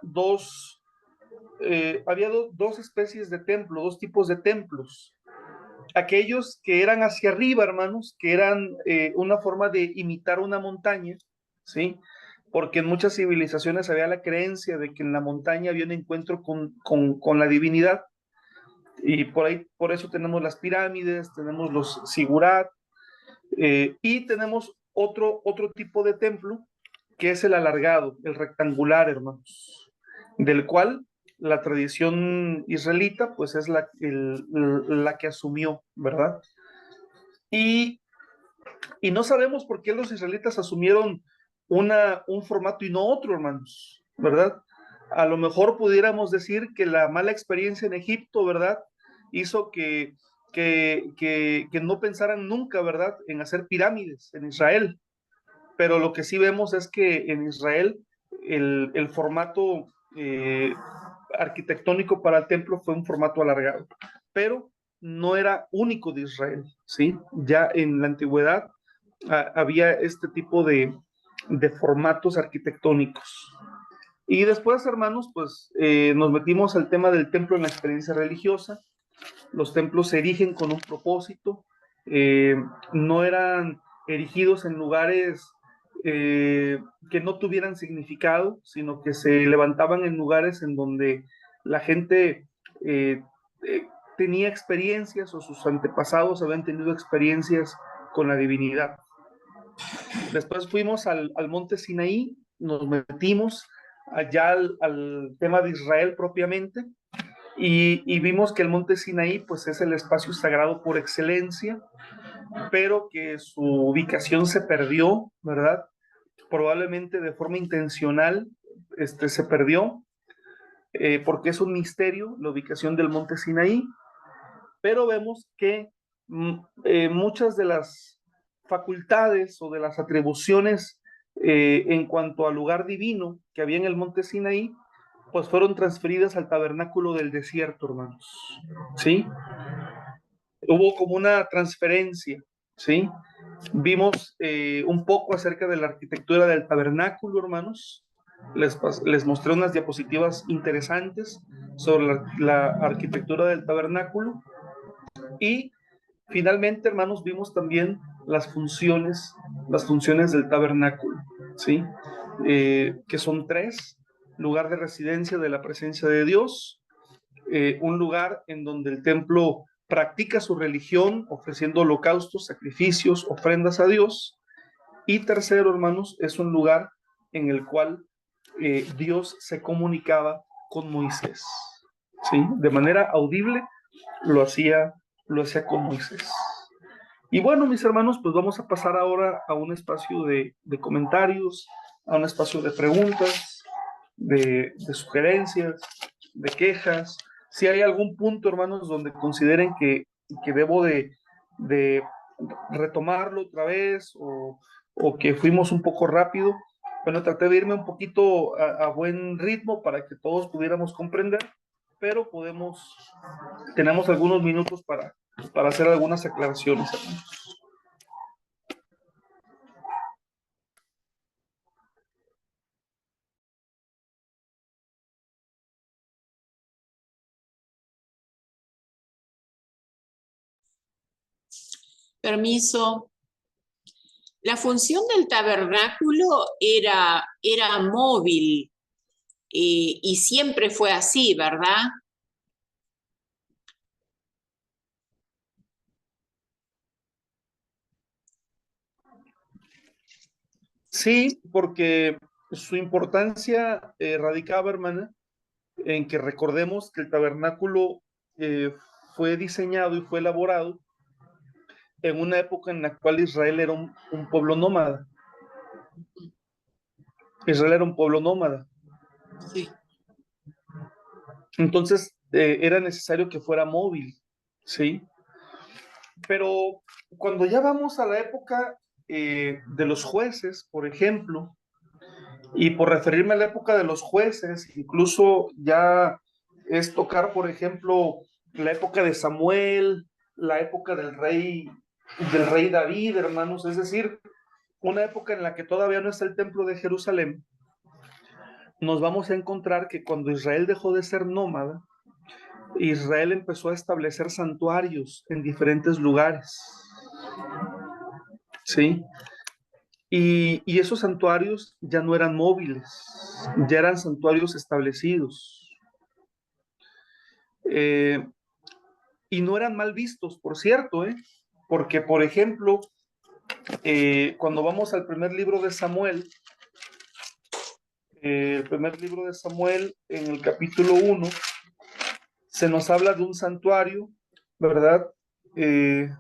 Speaker 1: había dos especies de templo, dos tipos de templos. Aquellos que eran hacia arriba, hermanos, que eran una forma de imitar una montaña, ¿sí? Porque en muchas civilizaciones había la creencia de que en la montaña había un encuentro con la divinidad, y por eso tenemos las pirámides, tenemos los sigurat, y tenemos otro tipo de templo, que es el alargado, el rectangular, hermanos, del cual la tradición israelita pues es la que asumió, ¿verdad? Y no sabemos por qué los israelitas asumieron un formato y no otro, hermanos, ¿verdad? A lo mejor pudiéramos decir que la mala experiencia en Egipto, ¿verdad?, hizo que no pensaran nunca, ¿verdad?, en hacer pirámides en Israel. Pero lo que sí vemos es que en Israel el formato arquitectónico para el templo fue un formato alargado, pero no era único de Israel, ¿sí? Ya en la antigüedad había este tipo de formatos arquitectónicos. Y después, hermanos, pues nos metimos al tema del templo en la experiencia religiosa. Los templos se erigen con un propósito, no eran erigidos en lugares que no tuvieran significado, sino que se levantaban en lugares en donde la gente tenía experiencias, o sus antepasados habían tenido experiencias con la divinidad. Después fuimos al monte Sinaí, nos metimos allá al tema de Israel propiamente, y vimos que el monte Sinaí pues es el espacio sagrado por excelencia, pero que su ubicación se perdió, ¿verdad? Probablemente de forma intencional se perdió, porque es un misterio la ubicación del monte Sinaí, pero vemos que muchas de las facultades o de las atribuciones en cuanto al lugar divino que había en el monte Sinaí, pues fueron transferidas al tabernáculo del desierto, hermanos, ¿sí? Hubo como una transferencia, ¿sí? Vimos un poco acerca de la arquitectura del tabernáculo, hermanos. Les mostré unas diapositivas interesantes sobre la arquitectura del tabernáculo. Y finalmente, hermanos, vimos también las funciones del tabernáculo, ¿sí? Que son tres: lugar de residencia de la presencia de Dios, un lugar en donde el templo practica su religión ofreciendo holocaustos, sacrificios, ofrendas a Dios, y tercero, hermanos, es un lugar en el cual Dios se comunicaba con Moisés, ¿sí? De manera audible lo hacía con Moisés. Y bueno, mis hermanos, pues vamos a pasar ahora a un espacio de comentarios, a un espacio de preguntas, de sugerencias, de quejas, Si hay algún punto, hermanos, donde consideren que debo de retomarlo otra vez o que fuimos un poco rápido, bueno, traté de irme un poquito a buen ritmo para que todos pudiéramos comprender, pero tenemos algunos minutos para hacer algunas aclaraciones, hermanos.
Speaker 5: Permiso. La función del tabernáculo era móvil y siempre fue así, ¿verdad?
Speaker 1: Sí, porque su importancia radicaba, hermana, en que recordemos que el tabernáculo fue diseñado y fue elaborado en una época en la cual Israel era un pueblo nómada. Israel era un pueblo nómada.
Speaker 5: Sí.
Speaker 1: Entonces era necesario que fuera móvil, ¿sí? Pero cuando ya vamos a la época de los jueces, por ejemplo, y por referirme a la época de los jueces, incluso ya es tocar, por ejemplo, la época de Samuel, la época del rey David, hermanos, es decir, una época en la que todavía no está el templo de Jerusalén, nos vamos a encontrar que cuando Israel dejó de ser nómada, Israel empezó a establecer santuarios en diferentes lugares, ¿sí? Y esos santuarios ya no eran móviles, ya eran santuarios establecidos. Eh, y no eran mal vistos, por cierto, porque, por ejemplo, cuando vamos al primer libro de Samuel, el primer libro de Samuel, en el capítulo 1, se nos habla de un santuario, ¿verdad? El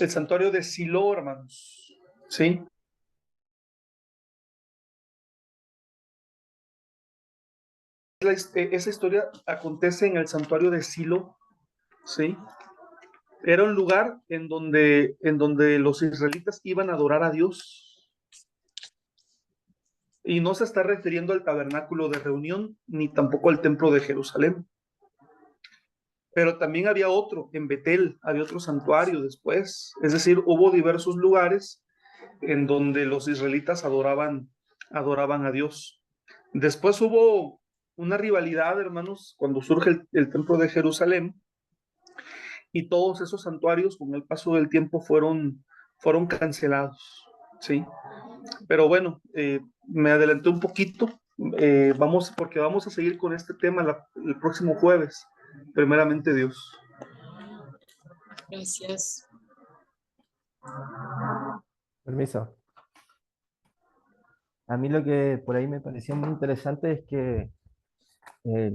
Speaker 1: santuario de Silo, hermanos, ¿sí? Esa historia acontece en el santuario de Silo, ¿sí? Era un lugar en donde los israelitas iban a adorar a Dios. Y no se está refiriendo al tabernáculo de reunión, ni tampoco al templo de Jerusalén. Pero también había otro, en Betel, había otro santuario después. Es decir, hubo diversos lugares en donde los israelitas adoraban a Dios. Después hubo una rivalidad, hermanos, cuando surge el templo de Jerusalén, y todos esos santuarios con el paso del tiempo fueron cancelados, ¿sí? Pero bueno, me adelanté un poquito, porque vamos a seguir con este tema el próximo jueves, primeramente Dios.
Speaker 5: Gracias.
Speaker 2: Permiso. A mí lo que por ahí me pareció muy interesante es que eh,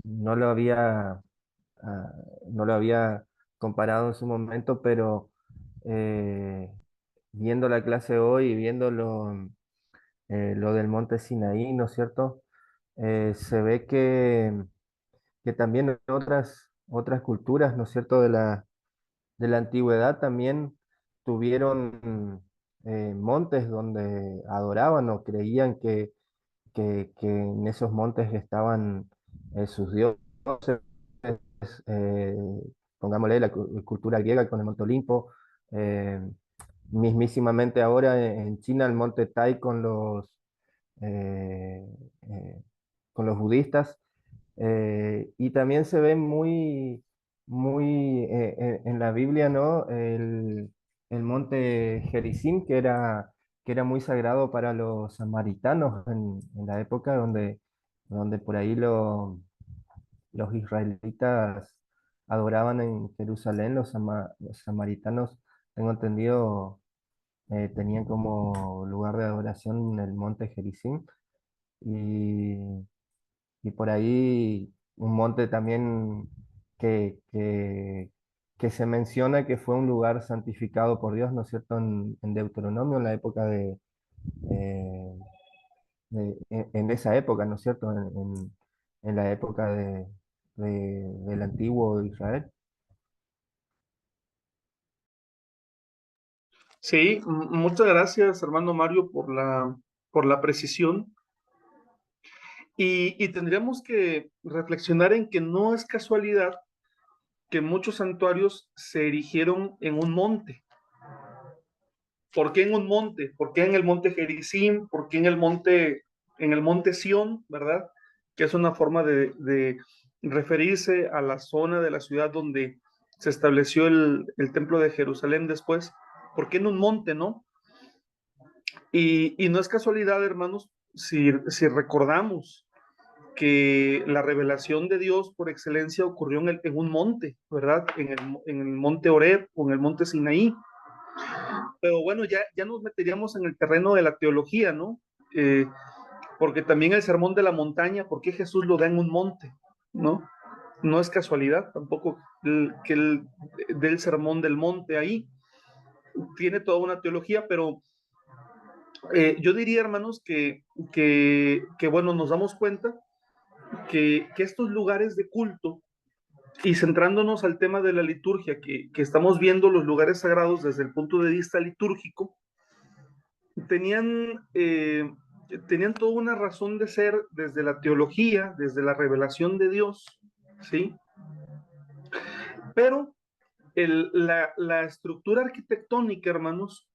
Speaker 2: no lo había, ah, no lo había comparado en su momento, pero eh, viendo la clase hoy y viendo lo del monte Sinaí, ¿no es cierto? Se ve que también otras culturas, ¿no es cierto?, de la antigüedad también tuvieron montes donde adoraban o creían que en esos montes estaban sus dioses, eh, pongámosle la cultura griega con el monte Olimpo, eh, mismísimamente ahora en China el monte Tai eh, eh, con los budistas, y también se ve muy en la Biblia, ¿no? El monte Gerizim, que era muy sagrado para los samaritanos en la época donde por ahí los israelitas adoraban en Jerusalén, los samaritanos, tengo entendido, tenían como lugar de adoración el monte Gerizim. Y, y por ahí un monte también que que se menciona que fue un lugar santificado por Dios, ¿no es cierto?, en Deuteronomio, en la época eh, en esa época, ¿no es cierto?, en la época del antiguo Israel.
Speaker 1: Sí, muchas gracias, hermano Mario, por la precisión. Y tendríamos que reflexionar en que no es casualidad que muchos santuarios se erigieron en un monte. ¿Por qué en un monte? ¿Por qué en el monte Gerizim? ¿Por qué en el monte Sión, verdad? Que es una forma de referirse a la zona de la ciudad donde se estableció el templo de Jerusalén después. ¿Por qué en un monte, no? Y no es casualidad, hermanos, si recordamos que la revelación de Dios por excelencia ocurrió en un monte, ¿verdad? En el monte Horeb o en el monte Sinaí. Pero bueno, ya nos meteríamos en el terreno de la teología, ¿no? Porque también el sermón de la montaña, ¿por qué Jesús lo da en un monte? ¿No? No es casualidad tampoco que él dé el sermón del monte ahí. Tiene toda una teología, pero yo diría, hermanos, que bueno, nos damos cuenta que estos lugares de culto, y centrándonos al tema de la liturgia, que estamos viendo los lugares sagrados desde el punto de vista litúrgico, tenían, tenían toda una razón de ser desde la teología, desde la revelación de Dios, ¿sí? Pero la estructura arquitectónica, hermanos,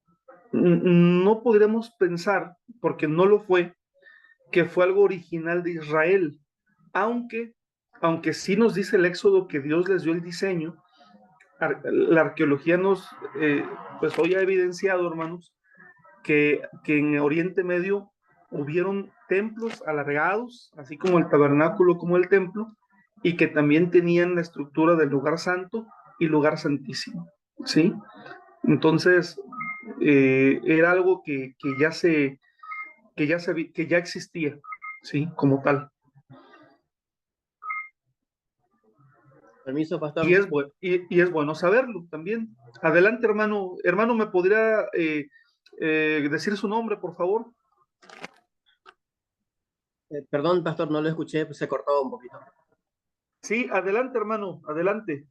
Speaker 1: no podremos pensar, porque no lo fue, que fue algo original de Israel, aunque, aunque sí nos dice el Éxodo que Dios les dio el diseño. La arqueología pues hoy ha evidenciado, hermanos, que en Oriente Medio hubieron templos alargados, así como el tabernáculo, como el templo, y que también tenían la estructura del lugar santo y lugar santísimo, ¿sí? Entonces, era algo que ya existía, ¿sí? Como tal.
Speaker 6: Permiso, pastor.
Speaker 1: Y es bueno saberlo también. Adelante, hermano. Hermano, ¿me podría decir su nombre, por favor?
Speaker 6: Perdón, pastor, no lo escuché, pues se cortó un poquito.
Speaker 1: Sí, adelante, hermano, adelante.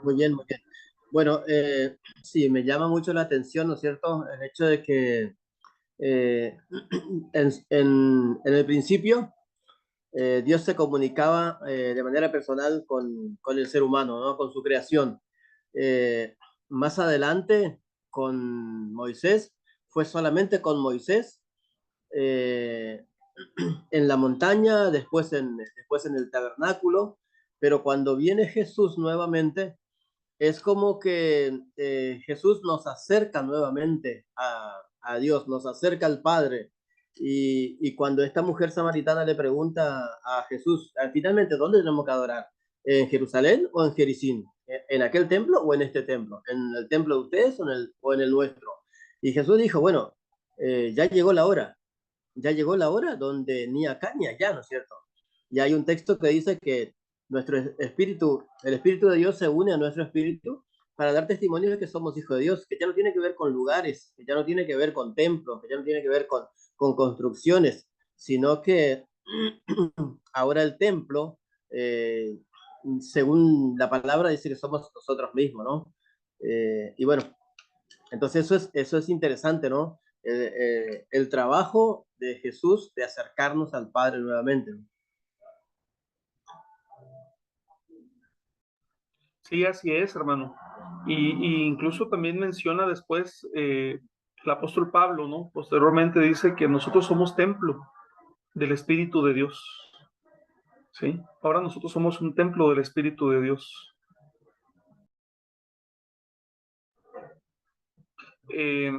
Speaker 6: Muy bien, muy bien. Bueno, sí, me llama mucho la atención, ¿no es cierto?, el hecho de que en el principio Dios se comunicaba de manera personal con el ser humano, ¿no?, con su creación. Más adelante, con Moisés, fue solamente con Moisés, en la montaña, después en el tabernáculo, pero cuando viene Jesús nuevamente, es como que Jesús nos acerca nuevamente a Dios, nos acerca al Padre. Y cuando esta mujer samaritana le pregunta a Jesús, finalmente, ¿dónde tenemos que adorar? ¿En Jerusalén o en Jericín? ¿En aquel templo o en este templo? ¿En el templo de ustedes o en el nuestro? Y Jesús dijo, bueno, ya llegó la hora donde ni acá ni allá, ¿no es cierto? Y hay un texto que dice que nuestro espíritu, el espíritu de Dios se une a nuestro espíritu para dar testimonio de que somos hijos de Dios, que ya no tiene que ver con lugares, que ya no tiene que ver con templos, que ya no tiene que ver con construcciones, sino que ahora el templo, según la palabra, dice que somos nosotros mismos, ¿no? Y bueno, entonces eso es interesante, ¿no? El trabajo de Jesús de acercarnos al Padre nuevamente, ¿no?
Speaker 1: Sí, así es, hermano. Y incluso también menciona después el apóstol Pablo, ¿no? Posteriormente dice que nosotros somos templo del Espíritu de Dios, ¿sí? Ahora nosotros somos un templo del Espíritu de Dios. Eh,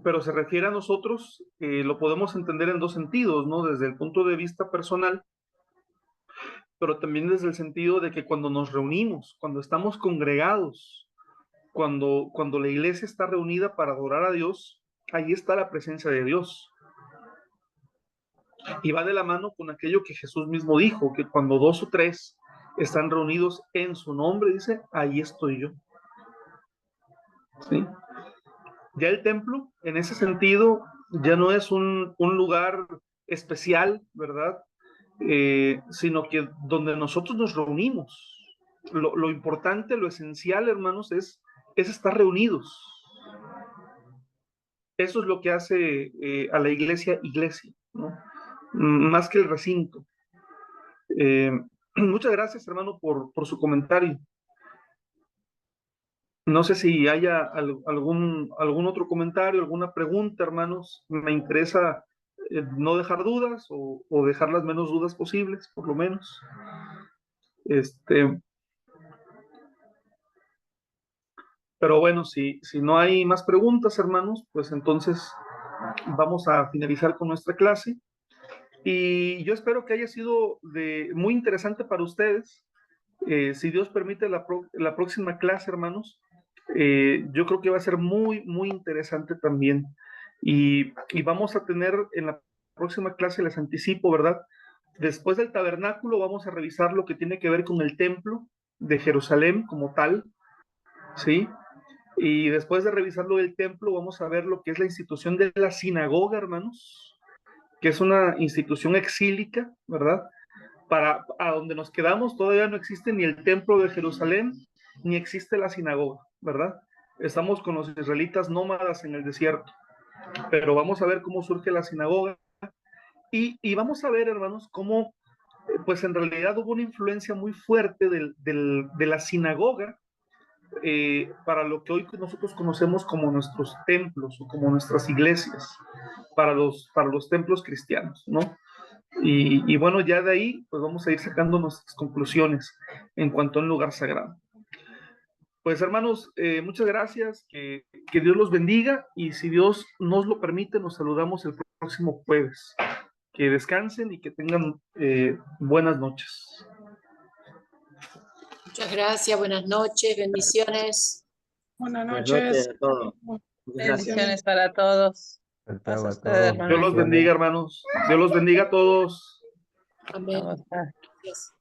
Speaker 1: pero se refiere a nosotros, lo podemos entender en dos sentidos, ¿no? Desde el punto de vista personal, pero también desde el sentido de que cuando nos reunimos, cuando estamos congregados, cuando la iglesia está reunida para adorar a Dios, ahí está la presencia de Dios. Y va de la mano con aquello que Jesús mismo dijo, que cuando dos o tres están reunidos en su nombre, dice, ahí estoy yo. ¿sí? Ya el templo, en ese sentido, ya no es un lugar especial, ¿verdad? Sino que donde nosotros nos reunimos. Lo importante, lo esencial, hermanos, es estar reunidos. Eso es lo que hace a la iglesia, ¿no? Más que el recinto. Muchas gracias, hermano, por su comentario. No sé si haya algún otro comentario, alguna pregunta, hermanos. Me interesa no dejar dudas o dejar las menos dudas posibles, por lo menos. Pero bueno, si no hay más preguntas, hermanos, pues entonces vamos a finalizar con nuestra clase. Y yo espero que haya sido muy interesante para ustedes. Si Dios permite la próxima clase, hermanos, yo creo que va a ser muy, muy interesante también. Y vamos a tener en la próxima clase, les anticipo, ¿verdad? Después del tabernáculo vamos a revisar lo que tiene que ver con el templo de Jerusalén como tal, ¿sí? Y después de revisarlo del templo, vamos a ver lo que es la institución de la sinagoga, hermanos, que es una institución exílica, ¿verdad? A donde nos quedamos todavía no existe ni el templo de Jerusalén, ni existe la sinagoga, ¿verdad? Estamos con los israelitas nómadas en el desierto, pero vamos a ver cómo surge la sinagoga y vamos a ver, hermanos, cómo pues en realidad hubo una influencia muy fuerte de la sinagoga para lo que hoy nosotros conocemos como nuestros templos o como nuestras iglesias, para los templos cristianos, ¿no? Y bueno, ya de ahí pues vamos a ir sacando nuestras conclusiones en cuanto a un lugar sagrado. Pues hermanos, muchas gracias, que Dios los bendiga y si Dios nos lo permite, nos saludamos el próximo jueves. Que descansen y que tengan buenas noches.
Speaker 5: Muchas gracias, buenas noches, bendiciones.
Speaker 4: Buenas
Speaker 6: Buenas
Speaker 4: noches.
Speaker 6: noches a todos. Muchas gracias.
Speaker 7: Bendiciones para todos.
Speaker 2: Chao,
Speaker 7: Paz a
Speaker 2: a
Speaker 7: ustedes,
Speaker 2: todos.
Speaker 7: hermano.
Speaker 1: Dios los bendiga, hermanos. Dios los bendiga a todos.
Speaker 5: Amén.
Speaker 7: Vamos a-
Speaker 5: Gracias.